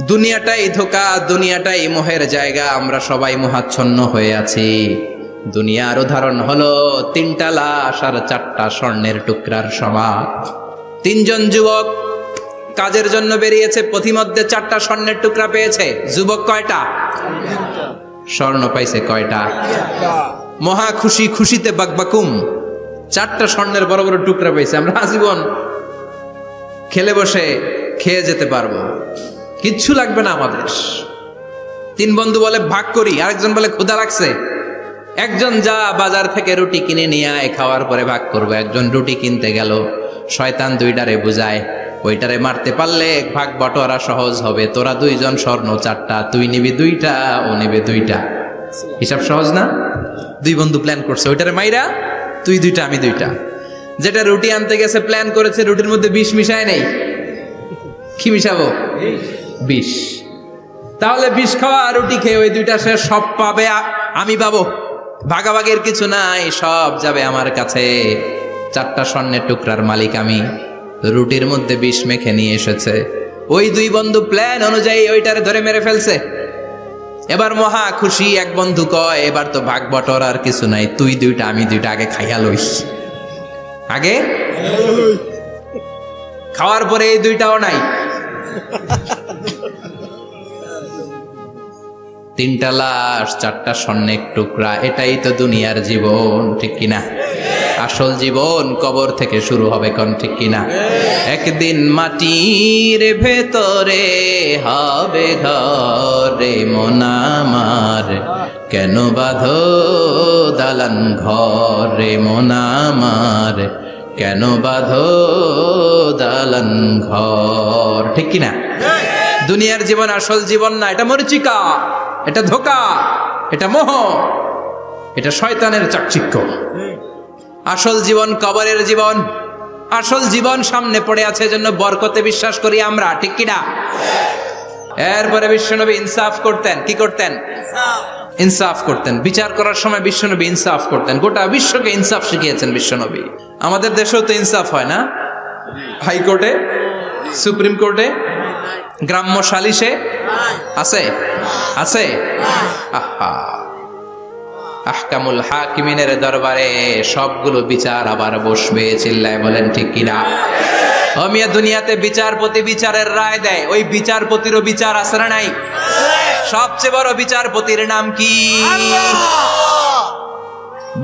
দুনিয়াটাই ধোঁকা, দুনিয়াটাই মোহের জায়গা, আমরা সবাই মোহাচ্ছন্ন হয়ে আছি। দুনিয়ার উদাহরণ হলো 3টা লাশ আর 4টা স্বর্ণের টুকরার সমান। 3জন যুবক কাজের জন্য বেরিয়েছে, পথিমধ্যে 4টা স্বর্ণের টুকরা পেয়েছে। যুবক কয়টা? স্বর্ণ পাইছে কয়টা? মহা খুশি, খুশিতে বাকবাকুম, 4টা স্বর্ণের বড় বড় টুকরা পেয়েছে। আমরা আজীবন খেলে বসে খেয়ে যেতে পারবো, কিচ্ছু লাগবে না আমাদের। 3 বন্ধু বলে ভাগ করি, আরেকজন বলে ক্ষুধা লাগছে। একজন যা বাজার থেকে রুটি কিনে নিয়ে আয়, খাওয়ার পরে ভাগ করবো। একজন রুটি কিনতে গেল, শয়তান 2টারে বুঝায়, ওইটারে মারতে পারলে ভাগ বটোয়ারা সহজ হবে। তোরা 2 জন স্বর্ণ 4টা, তুই নিবি 2টা, ও নিবে 2টা। হিসাব সহজ না? 2 বন্ধু প্ল্যান করছে, ওইটারে মাইরা তুই 2টা আমি 2টা। যেটা রুটি আনতে গেছে প্ল্যান করেছে, রুটির মধ্যে বিষ মিশায় নেই। কি মিশাবো? বিষ। তাহলে বিষ খাওয়া রুটি খেয়ে ওই 2টা সে সব পাবে, আমি পাবো। ভাগাভাগির কিছু নাই, সব যাবে আমার কাছে। 4টা স্বর্ণের টুকরার মালিক আমি, রুটির মধ্যে বিষ মেখে নিয়ে এসেছে। ওই দুই বন্ধু প্ল্যান অনুযায়ী ওইটারে ধরে মেরে ফেলছে। এবার মহা খুশি। এক বন্ধু কয়, এবার তো ভাগ বটর আর কিছু নাই, তুই দুইটা আমি দুইটা, আগে খাইয়া লইস। আগে খাওয়ার পরে এই দুইটাও নাই। 3টা লাশ, 4টা স্বর্ণের টুকরা, এটাই তো দুনিয়ার জীবন, ঠিক কিনা? আসল জীবন কবর থেকে শুরু হবে, কোন ঠিক কিনা? একদিন মাটির ভেতরে হবে ঘরে মন আমার, কেন বাঁধো দালান ঘরে মন আমার, কেন বাঁধো দালান ঘর, ঠিক কিনা? দুনিয়ার জীবন আসল জীবন না, এটা মরিচিকা, এটা ধোঁকা, এটা মোহ, এটা শয়তানের চাকচিক্য। আসল জীবন কবরের জীবন। আসল জীবন সামনে পড়ে আছে, জন্য বরকতে বিশ্বাস করি আমরা, ঠিক কিনা? এরপরে বিশ্বনবী ইনসাফ করতেন। কি করতেন? ইনসাফ করতেন। বিচার করার সময় বিশ্বনবী ইনসাফ করতেন। গোটা বিশ্বকে ইনসাফ শিখিয়েছেন বিশ্বনবী। আমাদের দেশেও তো ইনসাফ হয় না? হাইকোর্টে, সুপ্রিম কোর্টে, গ্রাম্য সালিশে আছে, আছে। আহা, আহকামুল হাকিমিনের দরবারে সবগুলো বিচার আবার বসবে। চিল্লায় বলেন ঠিক কিনা? মিয়া, দুনিয়াতে বিচারপতি বিচারের রায় দেয়, ওই বিচারপতিরও বিচার আছে না নাই? সবচেয়ে বড় বিচারপতির নাম কি?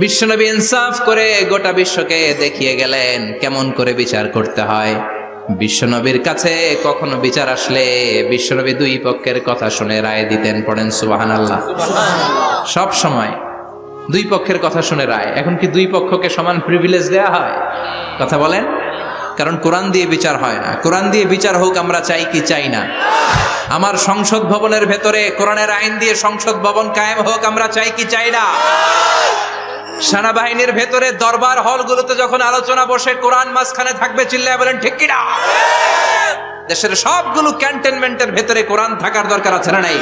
বিশ্বনবী ইনসাফ করে গোটা বিশ্বকে দেখিয়ে গেলেন কেমন করে বিচার করতে হয়। বিশ্বনবীর কাছে কখনো বিচার আসলে বিশ্বনবী দুই পক্ষের কথা শুনে রায় দিতেন। পড়েন সুবহানাল্লাহ। সব সময় দুই পক্ষের কথা শুনে রায়। এখন কি দুই পক্ষকে সমান প্রিভিলেজ দেয়া হয়? কথা বলেন। কারণ কোরআন দিয়ে বিচার হয় না। কোরআন দিয়ে বিচার হোক আমরা চাই কি চাই না? আমার সংসদ ভবনের ভেতরে কোরআনের আইন দিয়ে সংসদ ভবন কায়েম হোক আমরা চাই কি চাই না? সেনাবাহিনীর ভেতরে দরবার হলগুলোতে যখন আলোচনা বসে কোরআন মাঝখানে থাকবে, চিল্লায় বলেন ঠিক কিনা? দেশের সবগুলো ক্যান্টনমেন্টের ভেতরে কোরআন থাকার দরকার আছে না নাই?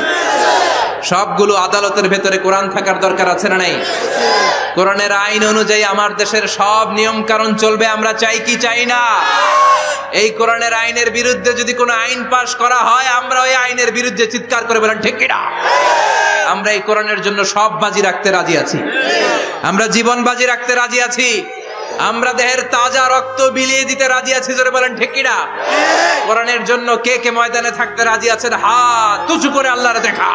সবগুলো আদালতের ভেতরে কোরআন থাকার দরকার আছে না নাই? কোরআনের আইন অনুযায়ী আমার দেশের সব নিয়ম কানুন চলবে আমরা চাই কি চাই না? এই কোরআনের আইনের বিরুদ্ধে যদি কোনো আইন পাশ করা হয়, আমরা ওই আইনের বিরুদ্ধে চিৎকার করে বলেন ঠিক কিনা? আমরা এই কোরআনের জন্য সব বাজি রাখতে রাজি আছি। আমরা জীবন বাজি রাখতে রাজি আছি। আমরা দেহের তাজা রক্ত বিলিয়ে দিতে রাজি আছি। জোরে বলেন ঠিক কিনা? কোরআনের জন্য কে কে ময়দানে থাকতে রাজি আছেন? হাত উঁচু করে আল্লাহর দেখা।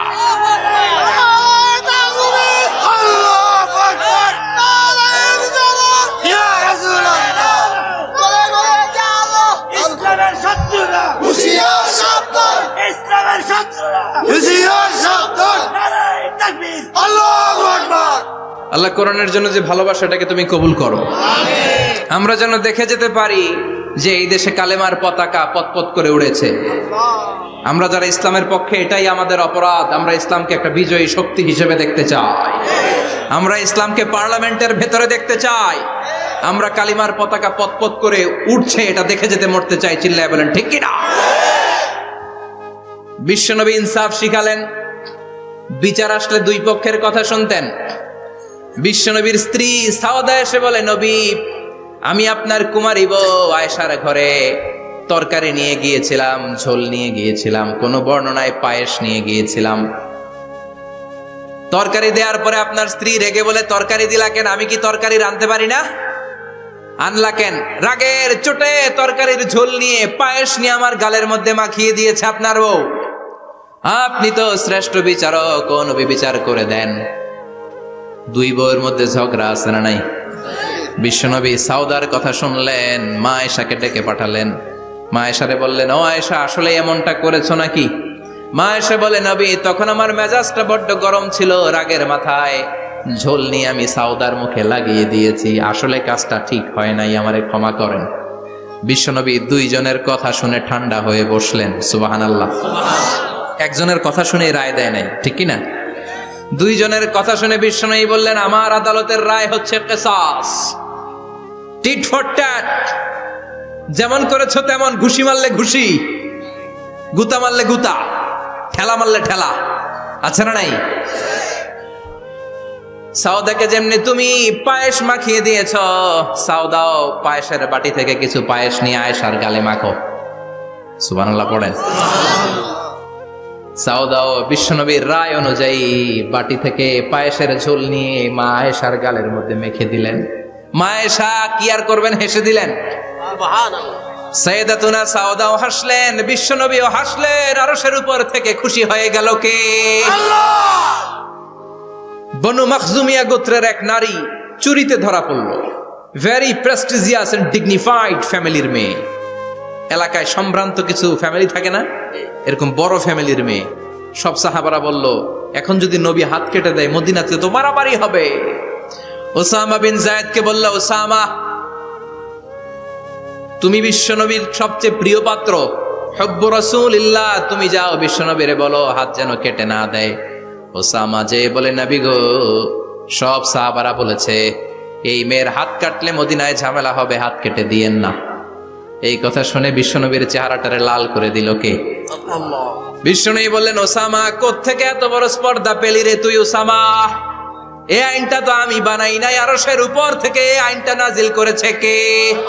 আল্লাহ কোরআনের জন্য যে ভালোবাসাটাকে তুমি কবুল করো। আমরা যেন দেখে যেতে পারি যে এই দেশে কালেমার পতাকা পতপত করে উড়েছে। আমরা যারা ইসলামের পক্ষে, এটাই আমাদের অপরাধ। আমরা ইসলামকে একটা বিজয়ী শক্তি হিসেবে দেখতে চাই। আমরা ইসলামকে পার্লামেন্টের ভেতরে দেখতে চাই। আমরা কালিমার পতাকা পতপত করে উঠছে এটা দেখে যেতে মরতে চাই। চিল্লায় বলেন ঠিক কিনা? বিশ্বনবী ইনসাফ শিখালেন। বিচার আসলে দুই পক্ষের কথা শুনতেন। বিশ্বনবীর স্ত্রী সাওদা এসে বলে, নবী, আমি আপনার কুমারী বউ আয়েশার ঘরে তরকারি নিয়ে গিয়েছিলাম, ঝোল নিয়ে গিয়েছিলাম, কোন বর্ণনায় পায়েস নিয়ে গিয়েছিলাম। তরকারি দেওয়ার পরে আপনার স্ত্রী রেগে বলে, তরকারি দিলা কেন? আমি কি তরকারি রাঁধতে পারি না? আনলা কেন? রাগের চোটে তরকারির ঝোল নিয়ে পায়েস নিয়ে আমার গালের মধ্যে মাখিয়ে দিয়েছে আপনার বউ। আপনি তো শ্রেষ্ঠ বিচারক, কোন বিচার করে দেন। দুই বউয়ের মধ্যে ঝগড়া আছে না নাই? বিশ্বনবী সাউদার কথা শুনলেন, মা আয়েশাকে ডেকে পাঠালেন। মা আয়েশারে বললেন, ও আয়েশা, আসলে এমনটা করেছো নাকি? মা আয়েশা বলে, নবী, তখন আমার মেজাজটা বড্ড গরম ছিল, রাগের মাথায় ঝোল নিয়ে আমি সাউদার মুখে লাগিয়ে দিয়েছি। আসলে কাজটা ঠিক হয় নাই, আমারে ক্ষমা করেন। বিশ্বনবী দুইজনের কথা শুনে ঠান্ডা হয়ে বসলেন। সুবহানাল্লাহ। একজনের কথা শুনে রায় দেয় নাই, ঠিক কিনা? দুইজনের কথা শুনে বিশ্বনবী বললেন, আমার আদালতের রায় হচ্ছে কিসাস, টিট ফর ট্যাট। যেমন করেছো তেমন, ঘুষি মারলে ঘুষি, গুতা মারলে গুতা, ঠেলা মারলে ঠেলা, আছে না নাই? সাউদাকে যেমনি তুমি পায়েস মাখিয়ে দিয়েছ, সাউদাও পায়েসের বাটি থেকে কিছু পায়েস নিয়ে আয়েশার গালে মাখো। সুবহানাল্লাহ পড়েন। সাউদাও বিশ্বনবীর রায় অনুযায়ী বাটি থেকে পায়েসের ঝোল নিয়ে মা আয়েশার গালের মধ্যে মেখে দিলেন। মা আয়েশা কি আর করবেন, হেসে দিলেন। সুবহানাল্লাহ। সাইয়েদাতুনা সাউদাও হাসলেন, বিশ্বনবীও হাসলেন। আরশের উপর থেকে খুশি হয়ে গেল কে? আল্লাহ। বনু মখজুমিয়া গোত্রের এক নারী চুরিতে ধরা পড়ল। ভেরি প্রেস্টিজিয়াস এন্ড ডিগনিফাইড ফ্যামিলির মেয়ে। এলাকায় সম্ভ্রান্ত কিছু ফ্যামিলি থাকে না, এরকম বড় ফ্যামিলির মেয়ে। সব সাহাবারা বলল, এখন যদি নবী হাত কেটে দেয় মদিনাতে তো মারামারি হবে। ওসামা বিন যায়েদকে বলল, ওসামা তুমি বিশ্বনবীর সবচেয়ে প্রিয় পাত্র, হুব্বু রাসূলিল্লাহ, তুমি যাও বিশ্বনবীরে বলো হাত যেন কেটে না দেয়। ওসামা যে বলে, নবী গো, সব সাহাবারা বলেছে এই মেয়ের হাত কাটলে মদিনায় ঝামেলা হবে, হাত কেটে দিয়েন না। এই কথা শুনে বিশ্বনবীর চেহারাটারে লাল করে দিল কে? আল্লাহ। বিশ্বনবী বললেন, ওসামা কোত্থেকে এত বড় স্পর্ধা পেলি রে তুই ওসামা? এই আইনটা তো আমি বানাই নাই, আরশের উপর থেকে এই আইনটা নাজিল করেছে কে?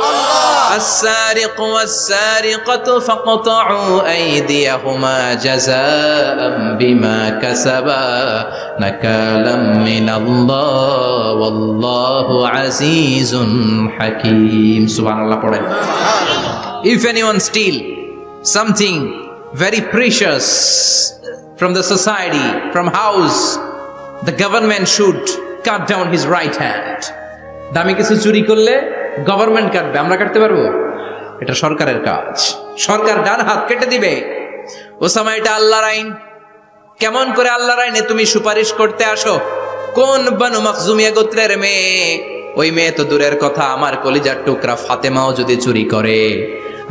আল্লাহ। আস-সারিকু ওয়াস-সারিকাতু ফাকতাউ আইদিয়াহুমা জাযাআম বিমা কাসাবা নাকালাম মিনাল্লাহ ওয়াল্লাহু আজিজুন হাকীম। সুবহানাল্লাহ পড়েন। If anyone steal something very precious from the society, from house, the government should cut down his right hand. দামি কিছু চুরি করলে গভর্নমেন্ট কাটবে, আমরা কাটতে পারবো? এটা সরকারের কাজ, সরকার ডান হাত কেটে দিবে। ওসামা, এটা আল্লাহর আইন। কেমন করে আল্লাহর আইনে তুমি সুপারিশ করতে আসো? কোন বনু মখজুমিয়া গোত্রের মেয়ে? ওই মেয়ে তো দূরের কথা, আমার কলিজার টুকরা ফাতেমাও যদি চুরি করে,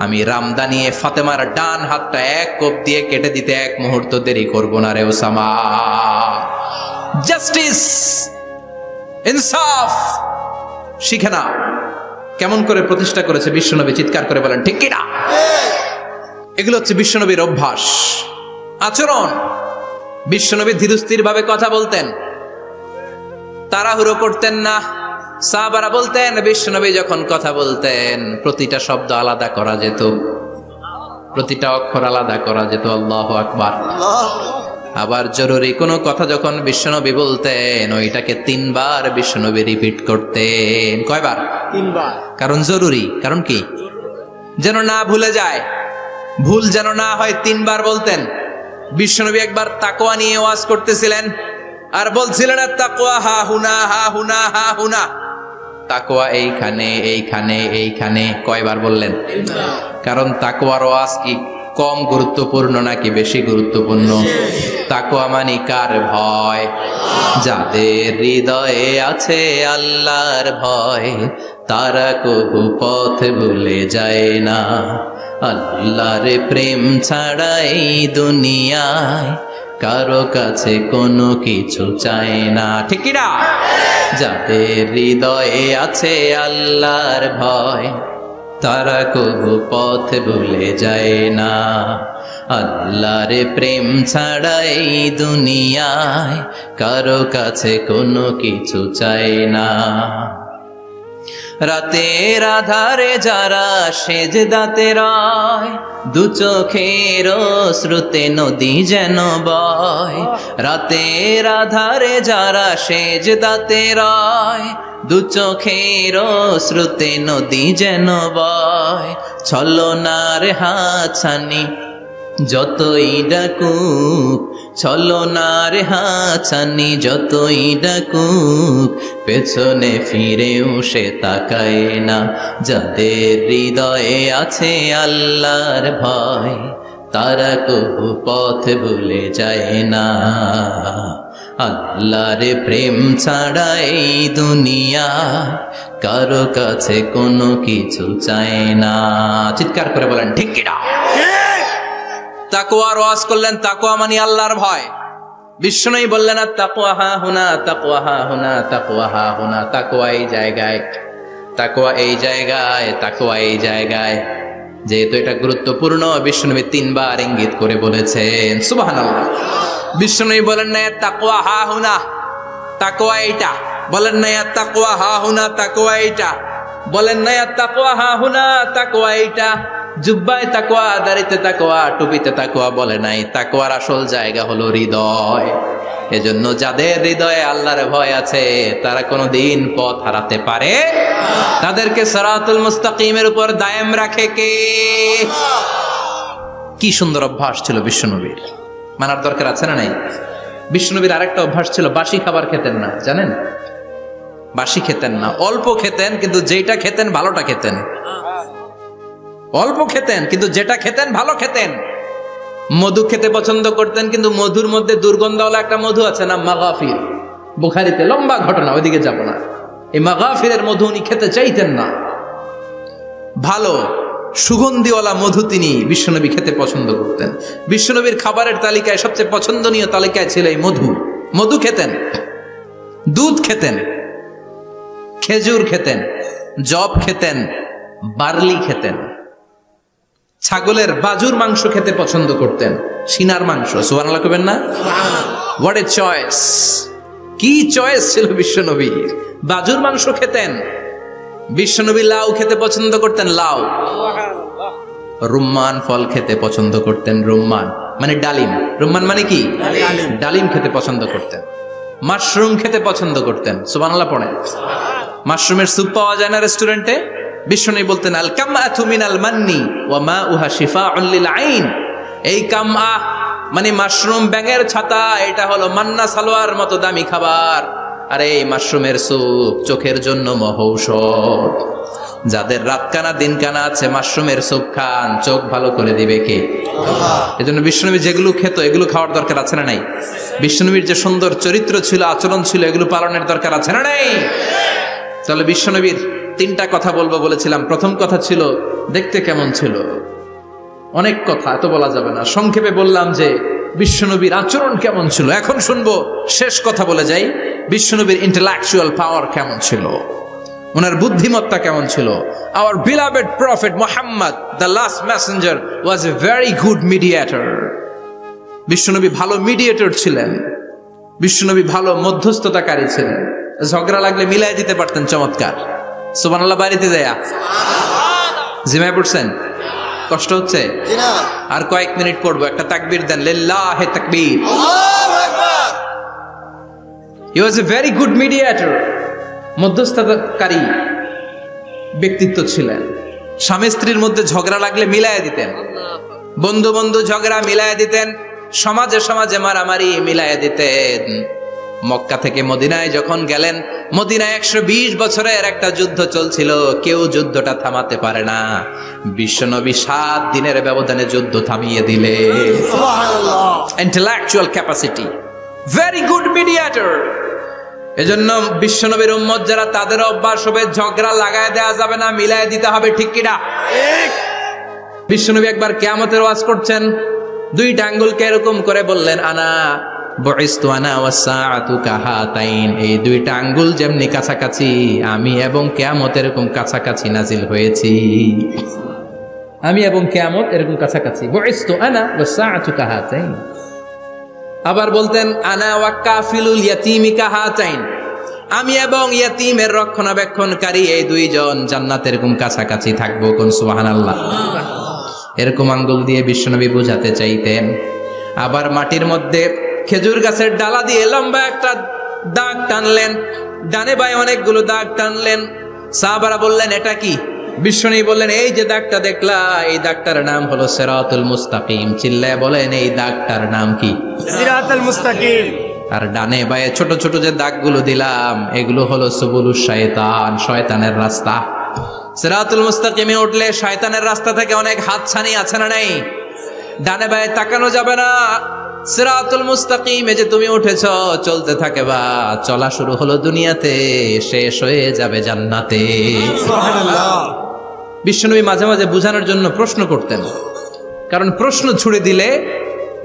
আমি রামদানিয়ে ফাতেমার ডান হাতটা এক কোপ দিয়ে কেটে দিতে এক মুহূর্ত দেরি করব না রে ওসামা। জাস্টিস, ইনসাফ শিখে নাও। কেমন করে প্রতিষ্ঠা করেছে বিশ্বনবী, চিৎকার করে বলেন ঠিক কি না? এগুলো হচ্ছে বিশ্বনবীর অভ্যাস, আচরণ। বিশ্বনবী ধীরস্থির ভাবে কথা বলতেন, তাড়াহুড়ো করতেন না। সাহাবারা বলতেন বিশ্বনবী যখন কথা বলতেন প্রতিটা শব্দ আলাদা করা যেত, প্রতিটা অক্ষর আলাদা করা যেত। আল্লাহু আকবার। আবার জরুরি কোনো কথা যখন বিশ্বনবী বলতেন ওইটাকে 3 বার বিশ্বনবী রিপিট করতেন। কয়বার? 3 বার। কারণ জরুরি। কারণ কি? যেন না ভুলে যায়, ভুল যেন না হয়, 3 বার বলতেন। বিশ্বনবী একবার তাকওয়া নিয়ে ওয়াজ করতেছিলেন আর বলছিলেন তাকওয়া হা হুনা হা হুনা হা হুনা, তাকওয়া এইখানে এইখানে এইখানে। কয়বার বললেন? কারণ তাকওয়ার ওয়াজ কি কম গুরুত্বপূর্ণ নাকি বেশি গুরুত্বপূর্ণ? তাকওয়া মানে কার ভয়? যাদের হৃদয়ে আছে আল্লাহর ভয় তারা কবু পথ ভুলে যায় না। আল্লাহর প্রেম ছাড়া এই দুনিয়ায় কারো কাছে কোনো কিছু চায় না, ঠিক কি না? যাদের হৃদয়ে আছে আল্লাহর ভয় তারা কবু পথ ভুলে যায় না। আল্লাহর প্রেম ছাড়া এই দুনিয়ায় কারো কাছে কোনো কিছু চায় না। রাতের আধারে যারা সেজদাতে রয় দু চোখের শ্রুতে নদী যেন বয়। রাতের আধারে যারা সেজদাতে রয় দু চোখের শ্রুতে নদী যেন বয়। ছলনার হাতছানি যতই ডাকুক, ছলনার হাতছানি যতই ডাকুক, পেছনে ফিরেও সে তাকায় না। যাদের হৃদয়ে আছে আল্লাহর ভয় তারা কবু পথ ভুলে যায় না। আল্লাহর প্রেম ছাড়া এই দুনিয়া কারো কাছে কোনো কিছু চায় না। চিৎকার করে বলেন ঠিক কি না? তাকওয়ার ওয়াজ করলেন, তাকওয়া মানে আল্লাহর ভয়। বিষ্ণুই বললেন তাকওয়া হা হুনা, তাকওয়া হা হুনা, তাকওয়া হা হুনা। তাকওয়া এই জায়গায়, তাকওয়া এই জায়গায়, তাকওয়া এই জায়গায়। যেহেতু এটা গুরুত্বপূর্ণ বিষ্ণুনবী 3 বার ইঙ্গিত করে বলেছেন। সুবহানাল্লাহ। বিষ্ণুনবী বলেন না তাকওয়া হা হুনা, তাকওয়া এইটা, বলেন না তাকওয়া হাহুনা, তাকওয়া এইটা, বলেন না তাকওয়া হাহুনা, তাকওয়া এইটা। জুব্বায় তাকওয়া, দাড়িতে তাকওয়া, টুপিতে তাকওয়া বলে নাই, তাকওয়ার আসল জায়গা হলো হৃদয়। এজন্য যাদের হৃদয়ে আল্লাহর ভয় আছে তারা কোনোদিন পথ হারাতে পারে, তাদেরকে সিরাতুল মুস্তাকিমের উপর দায়েম রাখে কে? কি সুন্দর অভ্যাস ছিল বিশ্বনবীর, মানার দরকার আছে না নাই? বিশ্বনবীর আরেকটা অভ্যাস ছিল, বাসি খাবার খেতেন না, জানেন? বাসি খেতেন না, অল্প খেতেন, কিন্তু যেটা খেতেন ভালোটা খেতেন। অল্প খেতেন কিন্তু যেটা খেতেন ভালো খেতেন। মধু খেতে পছন্দ করতেন, কিন্তু মধুর মধ্যে দুর্গন্ধওয়ালা একটা মধু আছে না, মাগাফির, বুখারীতে লম্বা ঘটনা, ওইদিকে যাব না। এই মাগাফিরের মধু উনি খেতে চাইতেন না। ভালো সুগন্ধিওয়ালা মধু তিনি বিশ্বনবী খেতে পছন্দ করতেন। বিশ্বনবীর খাবারের তালিকায় সবচেয়ে পছন্দনীয় তালিকায় ছিল এই মধু। মধু খেতেন, দুধ খেতেন, খেজুর খেতেন, জব খেতেন, বার্লি খেতেন, ছাগলের বাজুর মাংস খেতে পছন্দ করতেন, সিনার মাংস। সুবহানাল্লাহ কইবেন না? What a choice! কি চয়েস ছিল বিশ্বনবীর! বাজুর মাংস খেতেন। বিশ্বনবী লাউ খেতে পছন্দ করতেন, লাউ। রুম্মান ফল খেতে পছন্দ করতেন, রুম্মান মানে ডালিম। রুম্মান মানে কি? ডালিম খেতে পছন্দ করতেন। মাশরুম খেতে পছন্দ করতেন। সুবহানাল্লাহ পড়েন। মাশরুমের স্যুপ পাওয়া যায় না রেস্টুরেন্টে? বিশ্বনবী বলতেন, আল কামআতু মিনাল মান্নি ওয়া মাউহা শিফাউন লিল আইন। এই কামআ মানে মাশরুম, ব্যাঙের ছাতা, এটা হলো মান্না সালোয়ার মতো দামি খাবার। আর এই মাশরুমের স্যুপ চোখের জন্য মহৌষধ। যাদের রাত কানা দিন কানা আছে, মাশরুমের স্যুপ খান, চোখ ভালো করে দিবে কে? আল্লাহ। এজন্য বিশ্বনবী যেগুলো খেত এগুলো খাওয়ার দরকার আছে না নাই? বিশ্বনবীর যে সুন্দর চরিত্র ছিল, আচরণ ছিল, এগুলো পালনের দরকার আছে না নাই? তাহলে বিশ্বনবীর তিনটা কথা বলবো বলেছিলাম। প্রথম কথা ছিল দেখতে কেমন ছিল। অনেক কথা এত বলা যাবে না, সংক্ষেপে বললাম যে বিশ্বনবীর আচরণ কেমন ছিল। এখন শুনবো, শেষ কথা বলে যাই, বিশ্বনবীর ইন্টেলেকচুয়াল পাওয়ার কেমন ছিল, ওনার বুদ্ধিমত্তা কেমন ছিল। Hour beloved prophet Muhammad, the last Messenger, was a very good mediator. বিশ্বনবী ভালো মিডিয়েটর ছিলেন। বিশ্বনবী ভালো মধ্যস্থতাকারী ছিলেন। ঝগড়া লাগলে মিলাই দিতে পারতেন, চমৎকার। সুবহানাল্লাহ। বাড়িতে যায়া জিমায় পড়ছেন? কষ্ট হচ্ছে? আর কয়েক মিনিট পড়বো, একটা তাকবীর দেন, লিল্লাহি তাকবীর। আল্লাহু আকবার। হি ওয়াজ এ ভেরি গুড মিডিয়েটর। মধ্যস্থতাকারী ব্যক্তিত্ব ছিলেন। স্বামী স্ত্রীর মধ্যে ঝগড়া লাগলে মিলাই দিতেন, বন্ধু বন্ধু ঝগড়া মিলাই দিতেন, সমাজে সমাজে মারামারি মিলাই দিতেন। মক্কা থেকে মদিনায় যখন গেলেন, মদিনায় 120 বছরের একটা যুদ্ধ চলছিল, কেউ যুদ্ধটা থামাতে পারে না। বিশ্বনবী 7 দিনের ব্যবধানে যুদ্ধ থামিয়ে দিলে। সুবহানাল্লাহ। Intellectual capacity, very good mediator. এজন্য বিশ্বনবীর উম্মত যারা, তাদের অভ্যাস হবে ঝগড়া লাগায় দেওয়া যাবে না, মিলায় দিতে হবে। ঠিক কিনা? বিশ্বনবী একবার কিয়ামতের ওয়াজ করছেন, দুইটা আঙ্গুলকে এরকম করে বললেন, আনা বুইসতু আনা ওয়াস সাআতু কাহাতাইন। এই দুইটা আঙ্গুল যেমনি কাছাকাছি, আমি এবং কিয়ামত এরকম কাছাকাছি নাজিল হয়েছি। আমি এবং কিয়ামত এরকম কাছাকাছি। বুইসতু আনা ওয়াস সাআতু কাহাতাইন। আবার বলতেন, আনা ওয়া কাফিলুল ইয়াতীমি কাহাতাইন। আমি এবং ইয়াতীমের রক্ষণাবেক্ষণকারী এই দুইজন জান্নাতে এরকম কাছাকাছি থাকবো। কোন সুবহানাল্লাহ। এরকম আঙ্গুল দিয়ে বিশ্বনবী বুঝাতে চাইতেন। আবার মাটির মধ্যে খেজুর গাছের ডালা দিয়ে লম্বা একটা দাগ টানলেন, ডানে বায়ে অনেকগুলো দাগ টানলেন। সাহাবারা বললেন, এটা কি? বিশ্বনবী বললেন, এই যে দাগটা দেখলা, এই দাগটার নাম হলো সিরাতুল মুস্তাকিম। চিল্লায় বলেন, এই দাগটার নাম কি? সিরাতুল মুস্তাকিম। আর ডানে বায়ে ছোট ছোট যে দাগগুলো দিলাম, এগুলো হলো সুবুলুশ শায়তান, শয়তানের রাস্তা। সিরাতুল মুস্তাকিমে উঠলে শয়তানের রাস্তা থেকে অনেক হাতছানি আছে না নাই? ডানে বায়ে তাকানো যাবে না। সিরাতুল মুস্তাকিমে যে তুমি উঠেছ, চলতে থাকে বা চলা শুরু হলো দুনিয়াতে, শেষ হয়ে যাবে জান্নাতে। সুবহানাল্লাহ। বিশ্বনবী মাঝে মাঝে বোঝানোর জন্য প্রশ্ন করতেন, কারণ প্রশ্ন ছুড়ে দিলে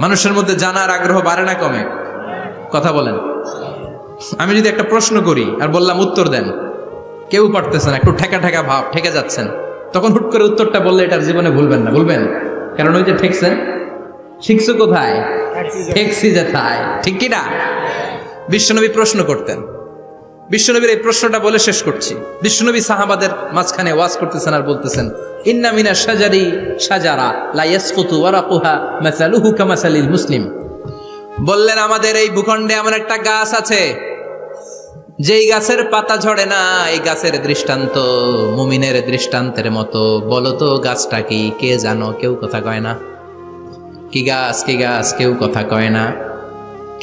মানুষের মধ্যে জানার আগ্রহ বাড়ে না কমে? কথা বলেন। আমি যদি একটা প্রশ্ন করি আর বললাম উত্তর দেন, কেউ পারতেছেন, একটু ঠেকা ঠেকা ভাব, ঠেকে যাচ্ছেন, তখন হুট করে উত্তরটা বললে এটার জীবনে ভুলবেন না। ভুলবেন কারণ ওই যে ঠেকছেন, শিখছো কোথায়? ঠেকছি যেথায়। ঠিক কিনা? বিশ্বনবী প্রশ্ন করতেন। বিশ্বনবীর এই প্রশ্নটা বলে শেষ করছি। বিশ্বনবী সাহাবাদের মাঝখানে ওয়াজ করতেছেন আর বলতেছেন, ইন্না মিনা শাজারি শাজারা লা ইয়াসকুতু ওয়ারাকুহা মাসালুহু কামাসালিল মুসলিম। বললেন, আমাদের এই ভূখণ্ডে এমন একটা গাছ আছে, যেই গাছের পাতা ঝরে না। এই গাছের দৃষ্টান্ত মুমিনের দৃষ্টান্তের মতো। বলো তো গাছটা কি? কে জানো? কেউ কথা কয় না। কি গাছ? কি গাছ? কেউ কথা কয় না,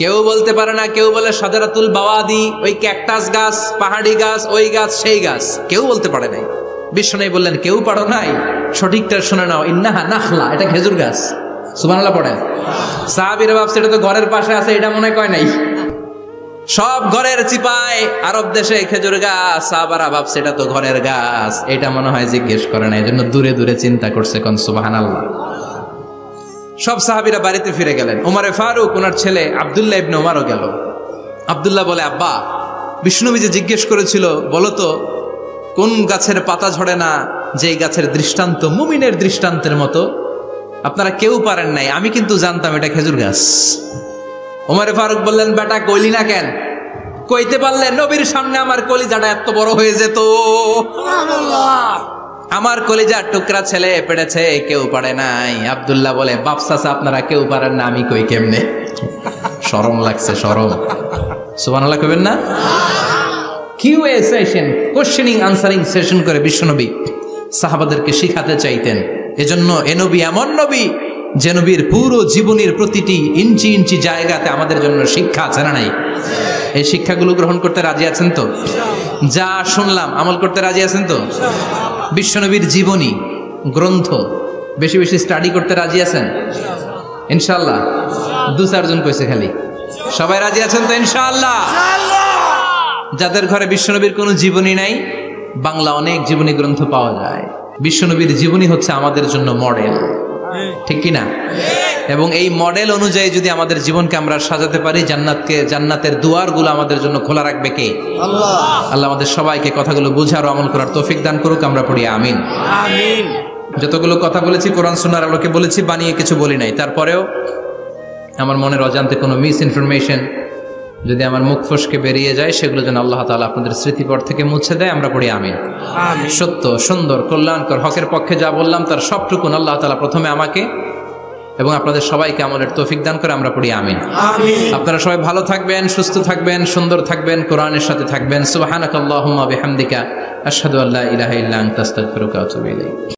কেউ বলতে পারে না। কেউ বলে শাজারাতুল বাওয়াদি, ওই ক্যাকটাস গাছ, পাহাড়ি গাছ, ওই গাছ, সেই গাছ। কেউ বলতে পারে নাই। বিশ্বনবী বললেন, কেউ পারো নাই? সঠিকটা শুনে নাও, ইন্নাহা নাখলা, এটা খেজুর গাছ। সুবহানাল্লাহ পড়েন। সাহাবীরা ভাবছে এটা তো ঘরের পাশে আছে, এটা মনে কয় নাই। সব ঘরের চিপায় আরব দেশে খেজুর গাছ, সাহাবারা ভাবছে এটা তো ঘরের গাছ, এটা মনে হয় জিজ্ঞেস করে না, এজন্য দূরে দূরে চিন্তা করছে। কোন সুবহানাল্লাহ। সব সাহাবীরা বাড়িতে ফিরে গেলেন। ওমরে ফারুক, ওনার ছেলে আব্দুল্লাহ ইবনে ওমরও গেল। আব্দুল্লাহ বলে, আব্বা, বিষ্ণুনবী যে জিজ্ঞেস করেছিল, বলো তো কোন গাছের পাতা ঝরে না, যে গাছের দৃষ্টান্ত মুমিনের দৃষ্টান্তের মতো। আপনারা কেউ পারেন নাই, আমি কিন্তু জানতাম এটা খেজুর গাছ। ওমরে ফারুক বললেন, বেটা কইলি না কেন? কইতে পারলে নবীর সামনে আমার কলিজাটা এত বড় হয়ে যেত। আমার কলিজার টুকরা ছেলে পেড়েছে, কেউ পারে নাই। আব্দুল্লাহ বলে, বাপ চাচা আপনারা কেউ পারেন না, আমি কই কেমনে? শরম লাগছে, শরম। সুবহানাল্লাহ কইবেন না? QA session, questioning answering session করে বিশ্বনবী সাহাবাদেরকে শিখাতে চাইতেন। এজন্য এ নবী এমন নবী যে নবীর পুরো জীবনের প্রতিটি ইঞ্চি ইঞ্চি জায়গাতে আমাদের জন্য শিক্ষা আছে না নাই? এই শিক্ষাগুলো গ্রহণ করতে রাজি আছেন তো? যা শুনলাম আমল করতে রাজি আছেন তো? বিশ্বনবীর জীবনী গ্রন্থ বেশি বেশি স্টাডি করতে রাজি আছেন ইনশাআল্লাহ? 2-4 জন কইছে খালি। সবাই রাজি আছেন তো ইনশাআল্লাহ? যাদের ঘরে বিশ্বনবীর কোনো জীবনী নাই, বাংলা অনেক জীবনী গ্রন্থ পাওয়া যায়। বিশ্বনবীর জীবনী হচ্ছে আমাদের জন্য মডেল, ঠিক কি না? এবং এই মডেল অনুযায়ী যদি আমাদের জীবনকে আমরা সাজাতে পারি, জান্নাতের দুয়ারগুলো আমাদের জন্য খোলা রাখবে কে? আল্লাহ। আল্লাহ আমাদের সবাইকে কথাগুলো বুঝার ও আমল করার তৌফিক দান করুক। আমরা পড়ি আমিন। আমিন। যতগুলো কথা বলেছি কোরআন সুন্নাহর আলোকে বলেছি, বানিয়ে কিছু বলি নাই। তারপরেও আমার মনের অজান্তে কোনো মিস ইনফরমেশন যদি আমার মুখ ফসকে বেরিয়ে যায়, সেগুলো যেন আল্লাহ তাআলা আপনাদের স্মৃতিপট থেকে মুছে দেয়। আমরা পড়ি আমিন। সত্য, সুন্দর, কল্যাণকর, হকের পক্ষে যা বললাম তার সবটুকুন আল্লাহ তাআলা প্রথমে আমাকে এবং আপনাদের সবাইকে আমলের তৌফিক দান করে। আমরা পড়ি আমিন। আপনারা সবাই ভালো থাকবেন, সুস্থ থাকবেন, সুন্দর থাকবেন, কোরআনের সাথে থাকবেন। সুবহানাকাল্লাহুম্মা বিহামদিকা আশহাদু আল্লা ইলাহা ইল্লা আনতা আস্তাগফিরুকা ওয়া আতুবু ইলাইক।